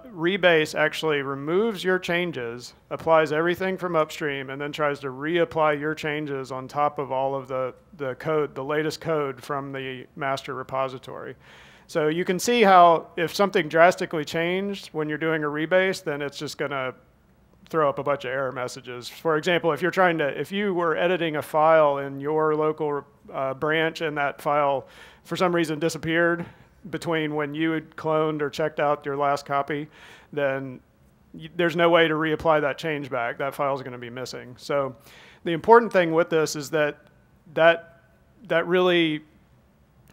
rebase actually removes your changes, applies everything from upstream, and then tries to reapply your changes on top of all of the code, the latest code from the master repository. So you can see how if something drastically changed when you're doing a rebase, then it's just going to throw up a bunch of error messages. For example, if you were editing a file in your local branch and that file for some reason disappeared between when you had cloned or checked out your last copy, then there's no way to reapply that change back. That file is going to be missing. So the important thing with this is that really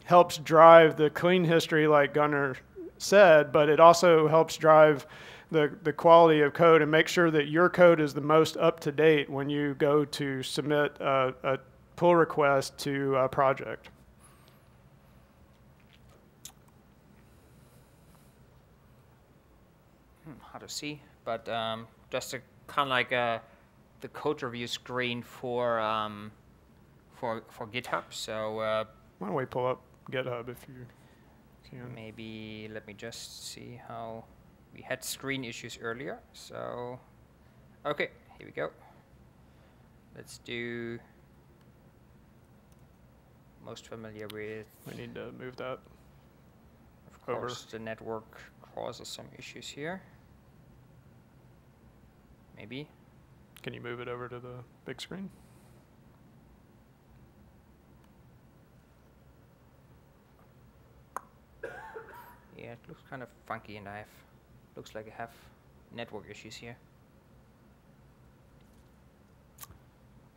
helps drive the clean history like Gunnar said, but it also helps drive the quality of code and make sure that your code is the most up-to-date when you go to submit a pull request to a project. Hard to see, but just a kind of like the code review screen for GitHub. So why don't we pull up GitHub if you can? Maybe let me just see how we had screen issues earlier. So okay, here we go. Let's do most familiar with. We need to move that. Of course, the network causes some issues here. Maybe. Can you move it over to the big screen? Yeah, it looks kind of funky, and looks like I have network issues here.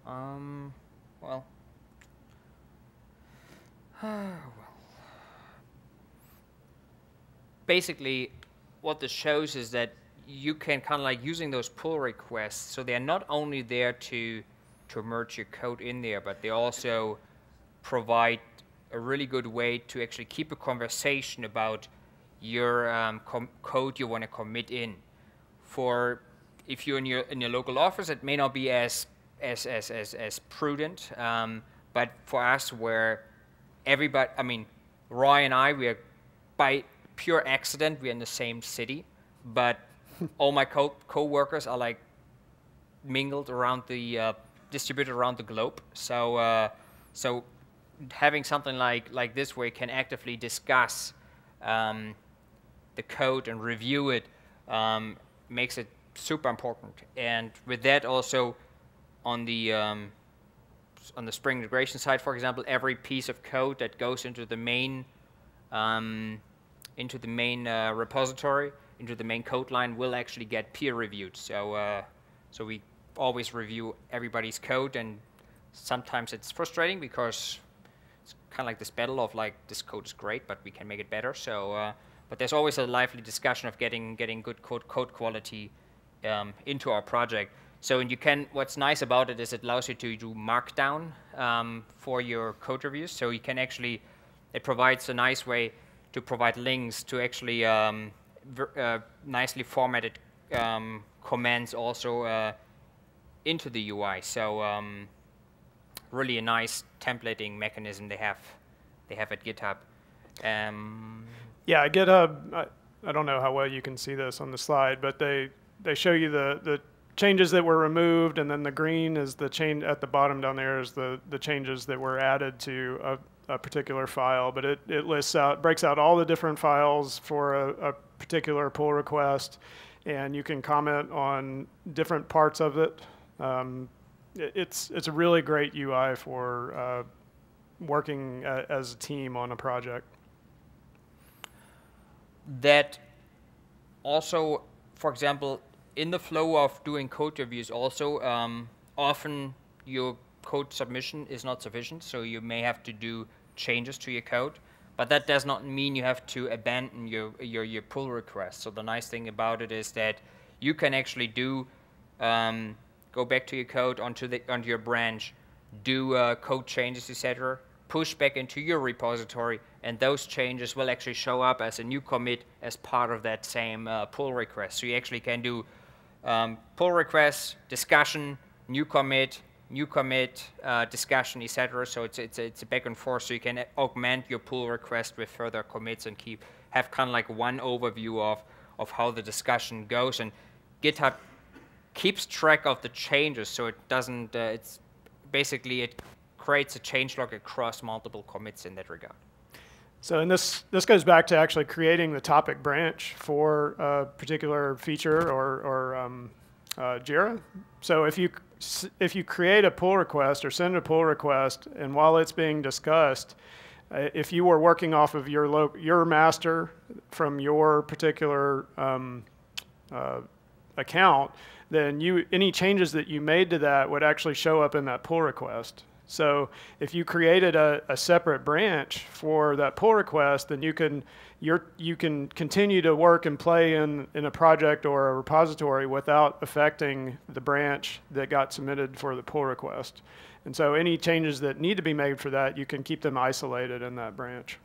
Well. Basically, what this shows is that you can kind of like using those pull requests, so they're not only there to merge your code in there, but they also provide a really good way to actually keep a conversation about your code you want to commit in. For if you're in your local office, it may not be as as prudent. But for us, where everybody, I mean, Roy and I, we are by pure accident, we're in the same city, but all my co-workers are like mingled around the, distributed around the globe. So, so having something like this where you can actively discuss the code and review it makes it super important. And with that also on the Spring integration side, for example, every piece of code that goes into the main repository, into the main code line, will actually get peer reviewed. So so we always review everybody's code, and sometimes it's frustrating because it's kind of like this battle of like, this code is great, but we can make it better. So but there's always a lively discussion of getting good code quality into our project. So and you can, what's nice about it is it allows you to do markdown for your code reviews. So you can actually, it provides a nice way to provide links to actually nicely formatted commands also into the UI. So really a nice templating mechanism they have at GitHub. Yeah, GitHub, I don't know how well you can see this on the slide, but they show you the changes that were removed, and then the green is the change at the bottom down there is the changes that were added to a particular file. But it lists out, breaks out all the different files for a particular pull request, and you can comment on different parts of it. It's a really great UI for working as a team on a project. That also, for example, in the flow of doing code reviews also, often your code submission is not sufficient, so you may have to do changes to your code, but that does not mean you have to abandon your pull request. So the nice thing about it is that you can actually do, go back to your code onto your branch, do code changes, etc., push back into your repository, and those changes will actually show up as a new commit as part of that same pull request. So you actually can do pull request, discussion, new commit, discussion, etc. So it's a back and forth. So you can augment your pull request with further commits and have kind of like one overview of how the discussion goes. And GitHub keeps track of the changes, so it doesn't. It's basically it creates a changelog across multiple commits in that regard. So and this goes back to actually creating the topic branch for a particular feature or Jira. So if you create a pull request or send a pull request, and while it's being discussed, if you were working off of your master from your particular account, then any changes that you made to that would actually show up in that pull request. So if you created a separate branch for that pull request, then you can continue to work and play in a project or a repository without affecting the branch that got submitted for the pull request. And so any changes that need to be made for that, you can keep them isolated in that branch.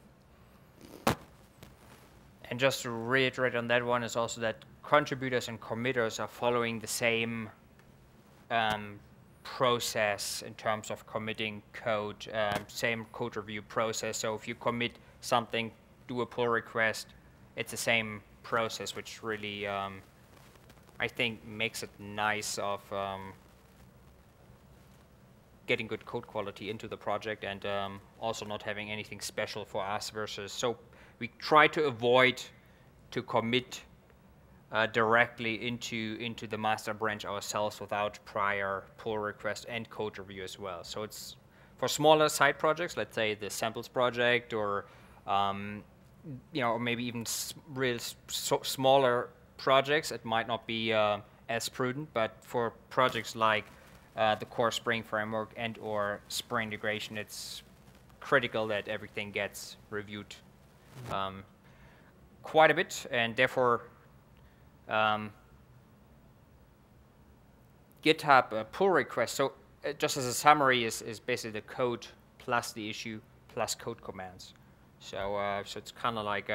And just to reiterate on that one is also that contributors and committers are following the same process in terms of committing code, same code review process. So if you commit something, do a pull request, it's the same process, which really, I think, makes it nice of getting good code quality into the project, and also not having anything special for us versus, so we try to avoid to commit directly into the master branch ourselves without prior pull request and code review as well. So it's for smaller side projects, let's say the samples project, or or maybe even smaller projects, it might not be as prudent. But for projects like the core Spring framework and or Spring integration, it's critical that everything gets reviewed quite a bit, and therefore GitHub pull request. So just as a summary, is basically the code plus the issue plus code commands. So so it's kind of like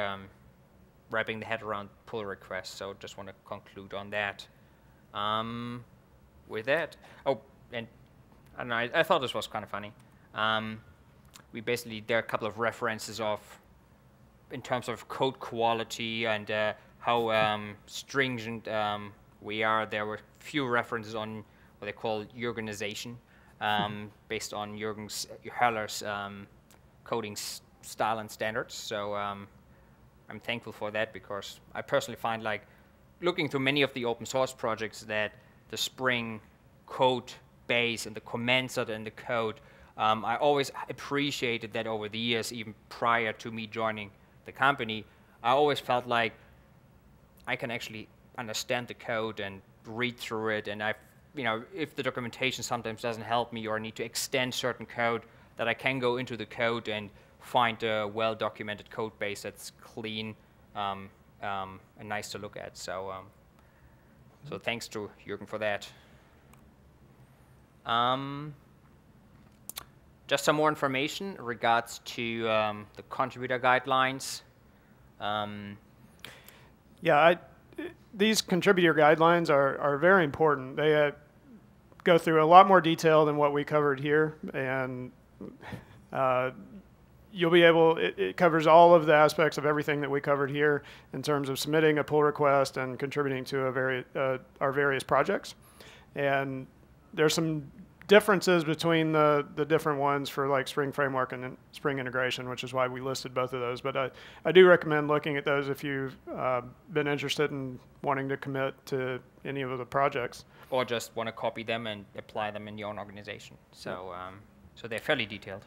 wrapping the head around pull requests. So just want to conclude on that. With that, oh, and I don't know, I thought this was kind of funny. There are a couple of references in terms of code quality and how stringent we are. There were few references on what they call organization, based on Hillert's coding style and standards. So I'm thankful for that, because I personally find, like, looking through many of the open source projects, that the Spring code base and the comments that are in the code, I always appreciated that over the years, even prior to me joining the company. I always felt like I can actually understand the code and read through it, and if the documentation sometimes doesn't help me, or I need to extend certain code, that I can go into the code and find a well-documented code base that's clean and nice to look at. So, so thanks to Jürgen for that. Just some more information in regards to the contributor guidelines. These contributor guidelines are very important. They go through a lot more detail than what we covered here, and you'll be able, it covers all of the aspects of everything that we covered here in terms of submitting a pull request and contributing to our various projects. And there's some differences between the different ones for, like, Spring Framework and Spring Integration, which is why we listed both of those. But I do recommend looking at those if you've been interested in wanting to commit to any of the projects. Or just want to copy them and apply them in your own organization. So, so they're fairly detailed.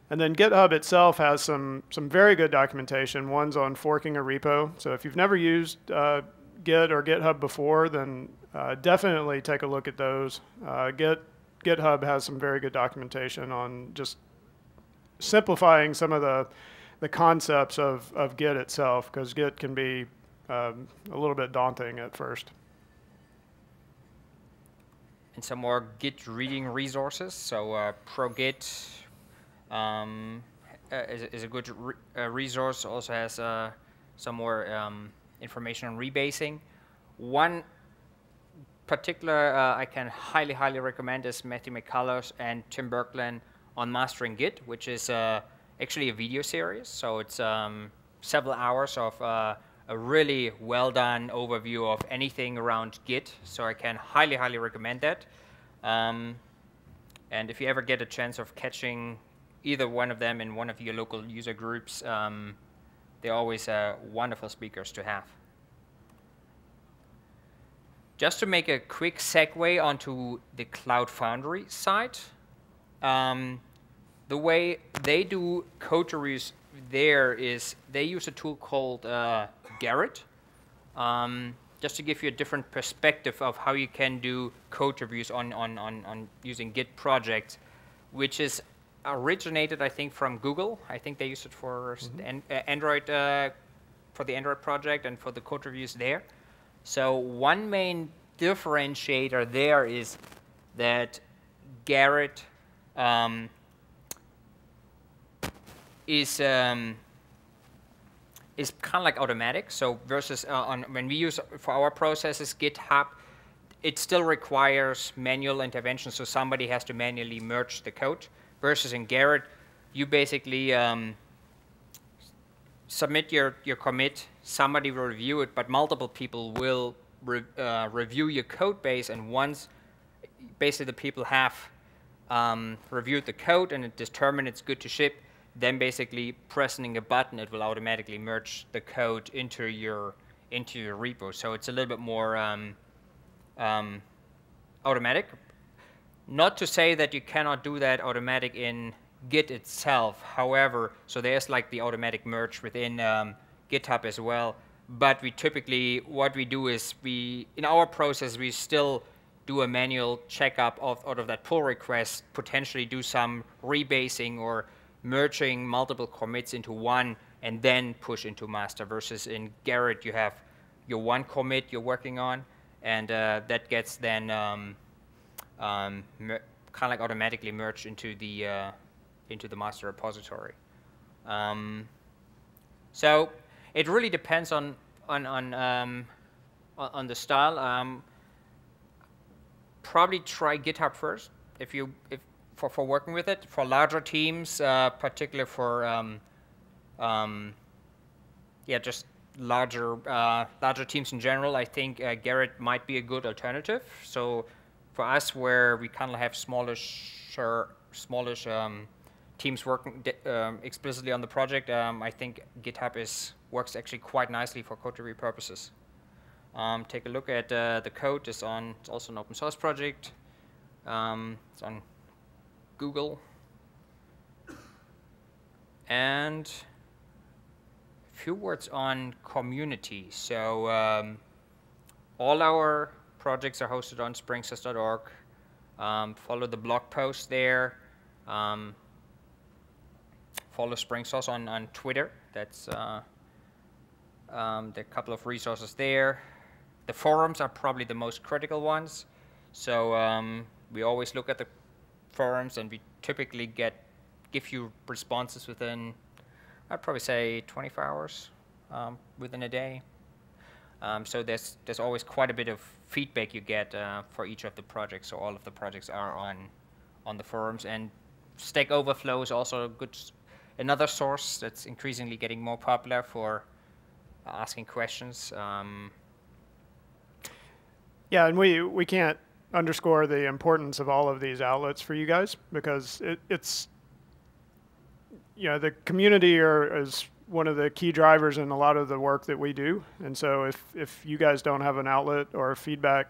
And then GitHub itself has some very good documentation. One's on forking a repo. So if you've never used Git or GitHub before, then definitely take a look at those. GitHub has some very good documentation on just simplifying some of the concepts of Git itself, because Git can be a little bit daunting at first. And some more Git reading resources. So ProGit is a good resource. Also has some more information on rebasing. One particular I can highly recommend is Matthew McCullers and Tim Berkland on Mastering Git, which is actually a video series. So it's several hours of a really well done overview of anything around Git. So I can highly recommend that. And if you ever get a chance of catching either one of them in one of your local user groups, they're always wonderful speakers to have. Just to make a quick segue onto the Cloud Foundry side, the way they do code reviews there is they use a tool called Garrett, just to give you a different perspective of how you can do code reviews on using Git projects, which is originated, I think, from Google. I think they use it for Android, for the Android project and for the code reviews there. So one main differentiator there is that Garrett is kind of like automatic. So versus when we use for our processes GitHub, it still requires manual intervention. So somebody has to manually merge the code. Versus in Garrett, you basically submit your commit, somebody will review it, but multiple people will review your code base, and once basically the people have reviewed the code and it determined it's good to ship, then basically pressing a button, it will automatically merge the code into your repo. So it's a little bit more automatic. Not to say that you cannot do that automatic in Git itself. However, so there's like the automatic merge within GitHub as well. But we typically, what we do is in our process, we still do a manual checkup out of that pull request, potentially do some rebasing or merging multiple commits into one and then push into master. Versus in Garrett, you have your one commit you're working on, and that gets then kind of like automatically merged into the master repository. So it really depends on the style. Probably try GitHub first. for working with it for larger teams, particularly for just larger teams in general, I think Garrett might be a good alternative. So for us, where we kind of have smallish teams working explicitly on the project, I think GitHub works actually quite nicely for code review purposes. Take a look at the code. It's also an open source project. It's on Google. And a few words on community. So all our projects are hosted on springsys.org. Follow the blog post there. Follow SpringSource on Twitter. That's there are a couple of resources there. The forums are probably the most critical ones. So we always look at the forums, and we typically give you responses within, I'd probably say 24 hours within a day. So there's always quite a bit of feedback you get for each of the projects. So all of the projects are on the forums, and Stack Overflow is also another source that's increasingly getting more popular for asking questions. Yeah, and we can't underscore the importance of all of these outlets for you guys, because it's the community is one of the key drivers in a lot of the work that we do. And so if you guys don't have an outlet or a feedback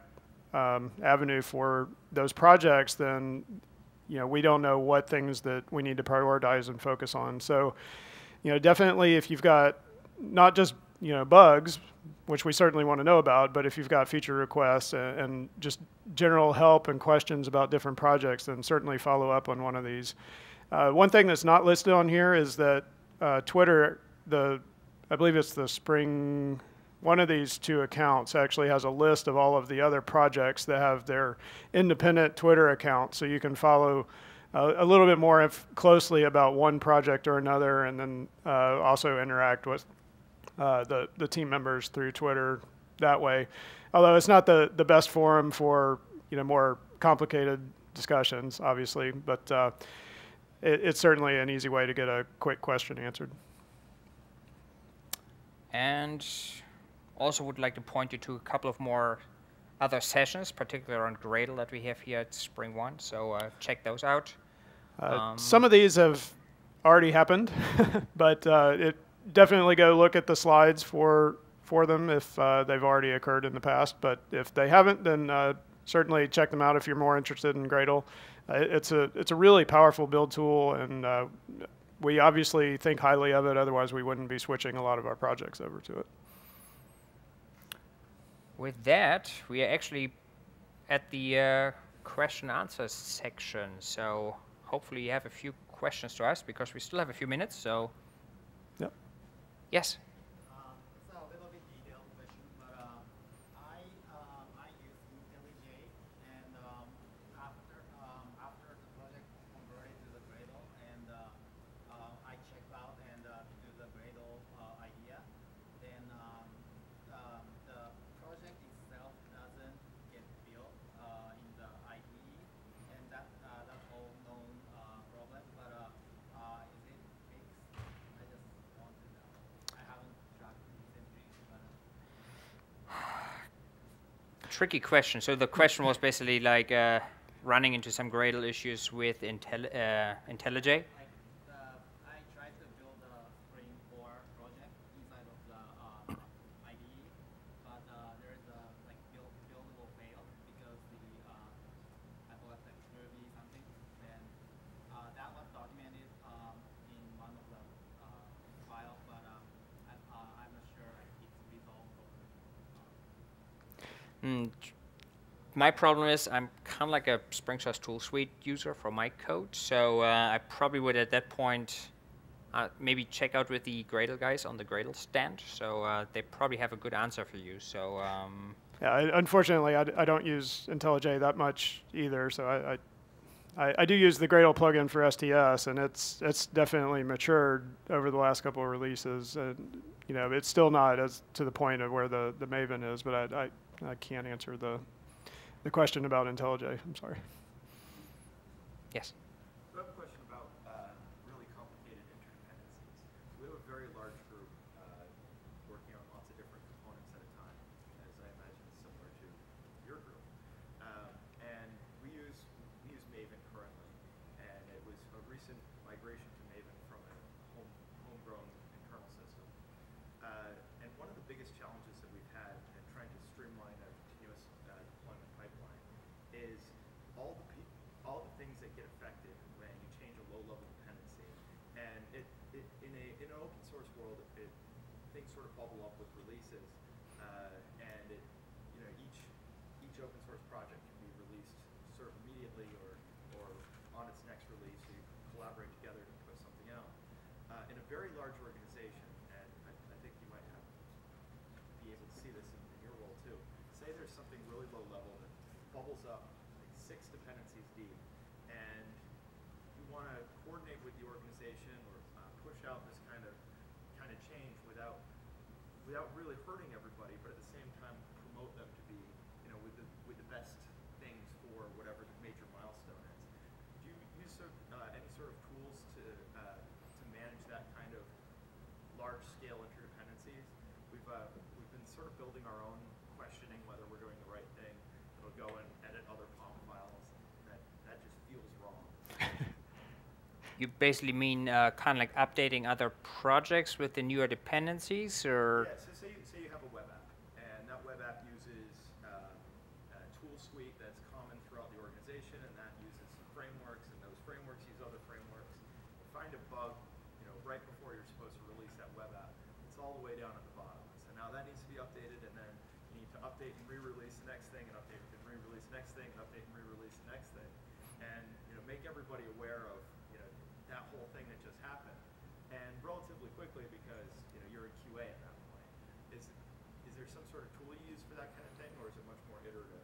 avenue for those projects, then we don't know what things that we need to prioritize and focus on. So definitely, if you've got not just bugs, which we certainly want to know about, but if you've got feature requests and just general help and questions about different projects, then certainly follow up on one of these. One thing that's not listed on here is that Twitter, I believe it's the Spring, one of these two accounts actually has a list of all of the other projects that have their independent Twitter account, so you can follow a little bit more closely about one project or another, and then also interact with the team members through Twitter that way. Although it's not the best forum for more complicated discussions, obviously, but it's certainly an easy way to get a quick question answered. And also would like to point you to a couple of more other sessions, particularly on Gradle, that we have here at Spring One. So check those out. Some of these have already happened, but definitely go look at the slides for them if they've already occurred in the past. But if they haven't, then certainly check them out if you're more interested in Gradle. It's a really powerful build tool, and we obviously think highly of it. Otherwise, we wouldn't be switching a lot of our projects over to it. With that, we are actually at the question answer section. So hopefully you have a few questions to ask, because we still have a few minutes. So, yep. Yes. It's a little bit detailed question, but I use IntelliJ, and after the project converted to the Gradle, and I checked out and do the Gradle idea, then the project itself doesn't get built in the IDE, and that's all known problem. But is it fixed? I just want to know. I haven't tracked recently, but Tricky question. So the question was basically like running into some Gradle issues with IntelliJ. I tried to build a Spring Core project inside of the IDE, but there is a buildable fail because I bought like Ruby something, and that was documented in one of the files, but I'm not sure it's resolved or. My problem is I'm kind of like a SpringSource tool suite user for my code, so I probably would at that point maybe check out with the Gradle guys on the Gradle stand. So they probably have a good answer for you. So yeah, unfortunately, I don't use IntelliJ that much either. So I do use the Gradle plugin for STS, and it's definitely matured over the last couple of releases. And it's still not as to the point of where the Maven is, but I can't answer the question about IntelliJ. I'm sorry. Yes. I have a question about really complicated interdependencies. We have a very large group working on lots of different components at a time, as I imagine is similar to your group. And we use Maven currently, and it was a recent migration to Maven from a homegrown internal system. And one of the biggest challenges that we've had in trying to streamline a continuous deployment pipeline is all the things that get affected when you change a low-level dependency. And in an open source world, things sort of bubble up with releases, and each open source project can be released sort of immediately or on its next release. So you collaborate together to put something out. In a very large organization, and I think you might be able to see this in your role too. Say there's something really low level that bubbles up like 6 dependencies deep, and you want to coordinate with the organization or push out this kind of change without really hurting everybody, but at the same time promote them to be, with the best things for whatever the major milestone is. Do you use any sort of tools to manage that kind of large-scale interdependencies? We've been sort of building our own, questioning whether we're doing the right thing. It'll go and edit other POM files. That just feels wrong. You basically mean kind of like updating other projects with the newer dependencies, or? Yeah, so say you have a web app, and that web app uses a tool suite that's common throughout the organization, and that uses some frameworks, and those frameworks use other frameworks. You find a bug, right before you're supposed to release that web app. It's all the way down at the bottom. So now that needs to be updated, and then you need to update and re-release the next thing, and update and re-release the next thing, and update and re-release the next thing, and make everybody aware of that whole thing that just happened, and relatively quickly, because you're a QA at that point. Is there some sort of tool you use for that kind of thing, or is it much more iterative?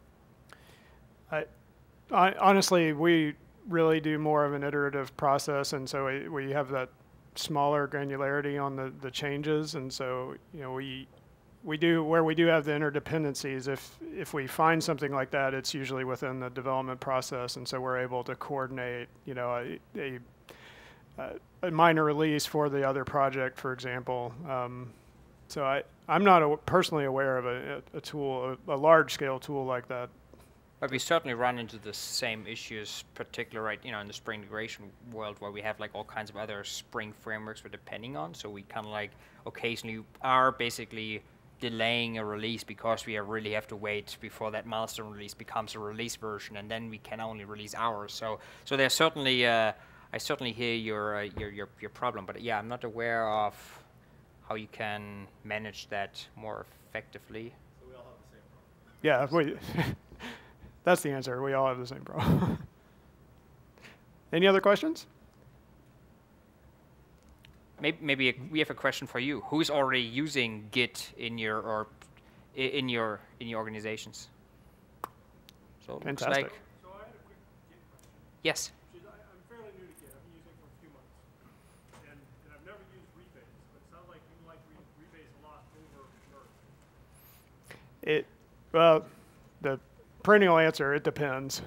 Honestly, we really do more of an iterative process, and so we have that smaller granularity on the changes, and so we do where we do have the interdependencies. If we find something like that, it's usually within the development process, and so we're able to coordinate a minor release for the other project, for example. So I'm not personally aware of a tool, a large-scale tool like that. But we certainly run into the same issues, particularly in the Spring integration world, where we have like all kinds of other Spring frameworks we're depending on. So we kind of like occasionally are basically delaying a release because we really have to wait before that milestone release becomes a release version, and then we can only release ours. So there's certainly I certainly hear your problem, but yeah, I'm not aware of how you can manage that more effectively. So we all have the same problem. Yeah, that's the answer. We all have the same problem. Any other questions? Maybe we have a question for you. Who's already using Git in your organizations? So it looks Fantastic. like So I had a quick Git question. yes. I'm fairly new to Git. I've been using it for a few months. And I've never used rebase, but it sounds like you like rebase a lot over merge. Well, the perennial answer, it depends.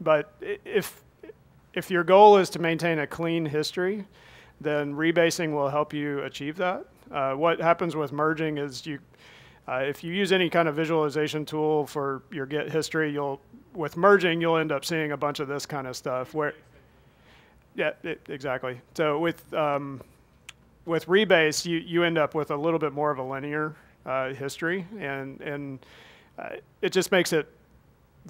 But if your goal is to maintain a clean history, then rebasing will help you achieve that. What happens with merging is if you use any kind of visualization tool for your Git history, with merging, you'll end up seeing a bunch of this kind of stuff. Exactly. So with rebase, you end up with a little bit more of a linear history, and it just makes it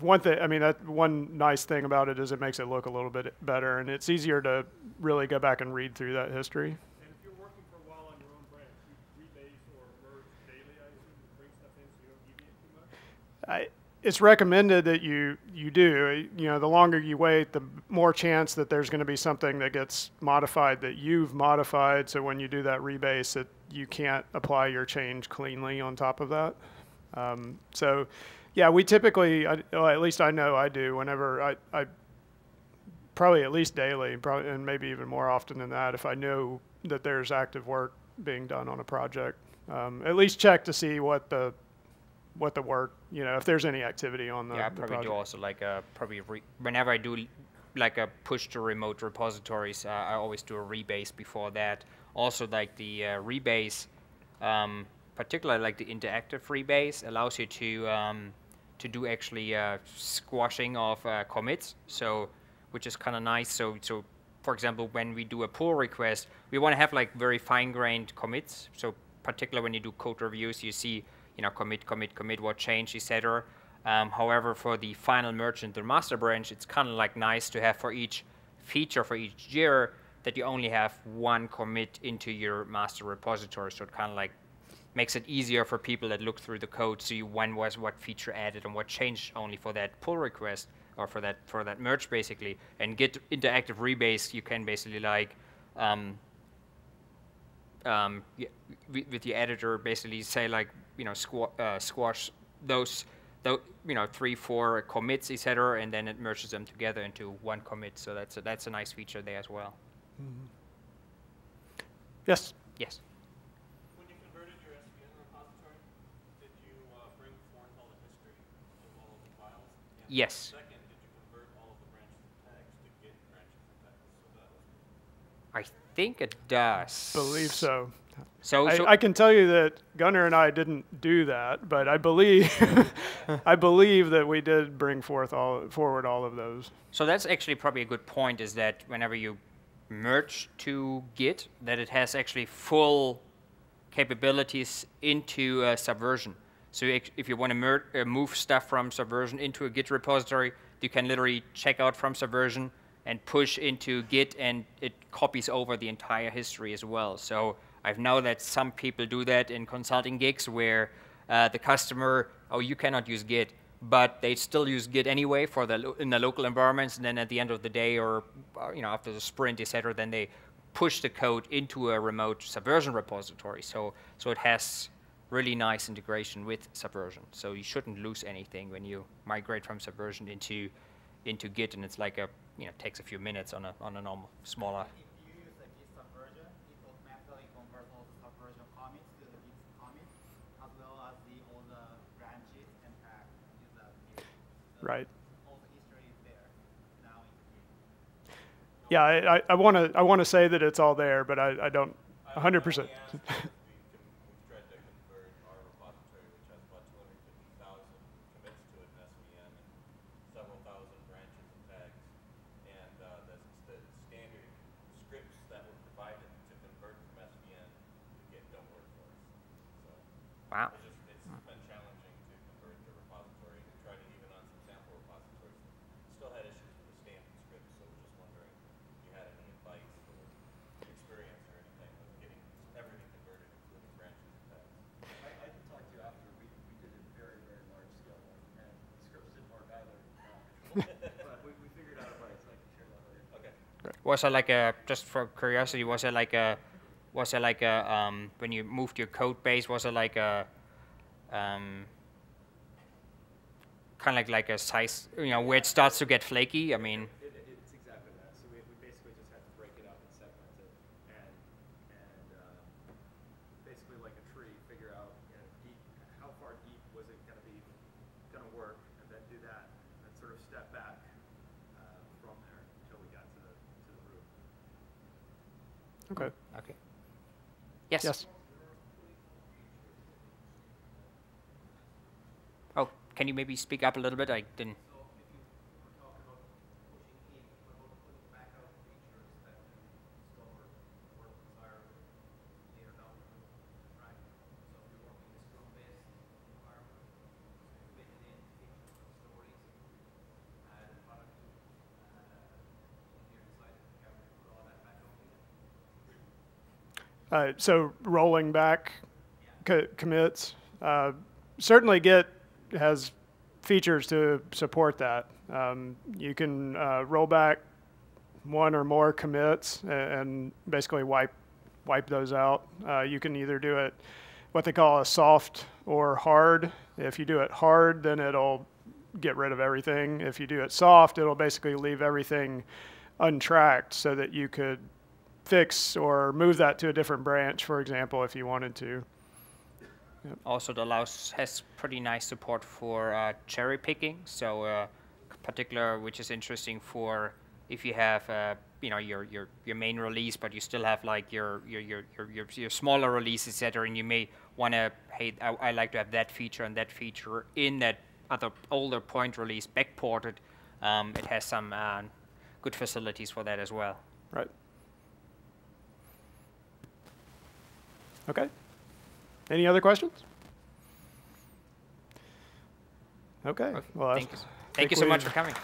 one nice thing about it is it makes it look a little bit better, and it's easier to really go back and read through that history. And if you're working for a while on your own branch, you rebase or merge daily, I assume, to bring stuff in so you don't deviate too much? It's recommended that you do. The longer you wait, the more chance that there's going to be something that gets modified that you've modified. So when you do that rebase, you can't apply your change cleanly on top of that. So yeah, we typically, at least I know I do, whenever I probably at least daily, and maybe even more often than that, if I know that there's active work being done on a project. At least check to see what the work, if there's any activity on the Yeah, I probably project. do also like whenever I do like a push to remote repositories. I always do a rebase before that. Also, like the rebase, particularly like the interactive rebase, allows you to do actually squashing of commits. So, which is kind of nice. So for example, when we do a pull request, we want to have like very fine-grained commits. So particularly when you do code reviews, you see, you know, commit, what changed, etc. However, for the final merge into the master branch, it's kind of like nice to have for each feature, for each year, that you only have one commit into your master repository. So it kind of like makes it easier for people that look through the code, see when was what feature added and what changed only for that pull request, or for that merge basically. And Git interactive rebase, you can basically like with the editor basically say like, you know, squash those you know, 3-4 commits, etc., and then it merges them together into one commit. So that's a nice feature there as well. Mm-hmm. Yes. Yes. When you converted your SVN repository, did you bring forth all the history of all of the files? And Yes. second, did you convert all of the branches and tags to Git branches and tags? So that was I think it does. Believe so. So I can tell you that Gunnar and I didn't do that, but I believe I believe that we did bring forward all of those. So that's actually probably a good point, is that whenever you merge to Git, that it has actually full capabilities into Subversion. So if you want to move stuff from Subversion into a Git repository, you can literally check out from Subversion and push into Git, and it copies over the entire history as well. So I know that some people do that in consulting gigs where the customer, oh, you cannot use Git, but they still use Git anyway for in the local environments, and then at the end of the day, or you know, after the sprint, etc., then they push the code into a remote Subversion repository. So it has really nice integration with Subversion. So you shouldn't lose anything when you migrate from Subversion into Git, and it's like takes a few minutes on a normal smaller. If you use a Git Subversion, it automatically converts all the Subversion commits to the Git commit, as well as all the branches and tags in the Git. So Right. all the history is there now in Git. Yeah, I want to say that it's all there, but I don't 100%. we've tried to convert our repository, which has about 250,000 commits to it in SVN and several thousand branches and tags. And the standard scripts that were provided to convert from SVN to Git don't work for us. So Wow. it's been challenging to convert the repository. We tried it even on some sample repositories. Still had issues with the standard scripts, so we're just wondering if you had any advice or experience or anything with getting everything converted, including branches and tags. I can talk to you after. We did it very, very large scale, and the scripts didn't work either. But we figured out a way, so I can share that later. Okay. Was it like a, just for curiosity, was it like a when you moved your code base, was it like a kind of like a size, where it starts to get flaky? I mean, It's exactly that. So we basically just had to break it up and segment it, and basically like a tree, figure out how far deep was it going to work, and then do that, and then sort of step back from there until we got to the root. Okay. okay. Yes. Yes. Oh, can you maybe speak up a little bit? I didn't. So if you talk about pushing in, what about putting back out features that you store or desire later down the road, right? So if you're working in a Scrum-based environment, fit it in features and stories, add a product to engineer decided to have to put all that back out again. So rolling back commits. Certainly Git has features to support that. You can roll back one or more commits and basically wipe those out. You can either do it what they call a soft or hard. If you do it hard, then it'll get rid of everything. If you do it soft, it'll basically leave everything untracked so that you could fix or move that to a different branch, for example, if you wanted to. Yep. Also, it has pretty nice support for cherry picking. So, particular, which is interesting for if you have your main release, but you still have like your smaller releases, etc., and you may want to, hey, I like to have that feature and that feature in that other older point release backported. It has some good facilities for that as well. Right. Okay. Any other questions? Okay. Well, Thank you so much for coming.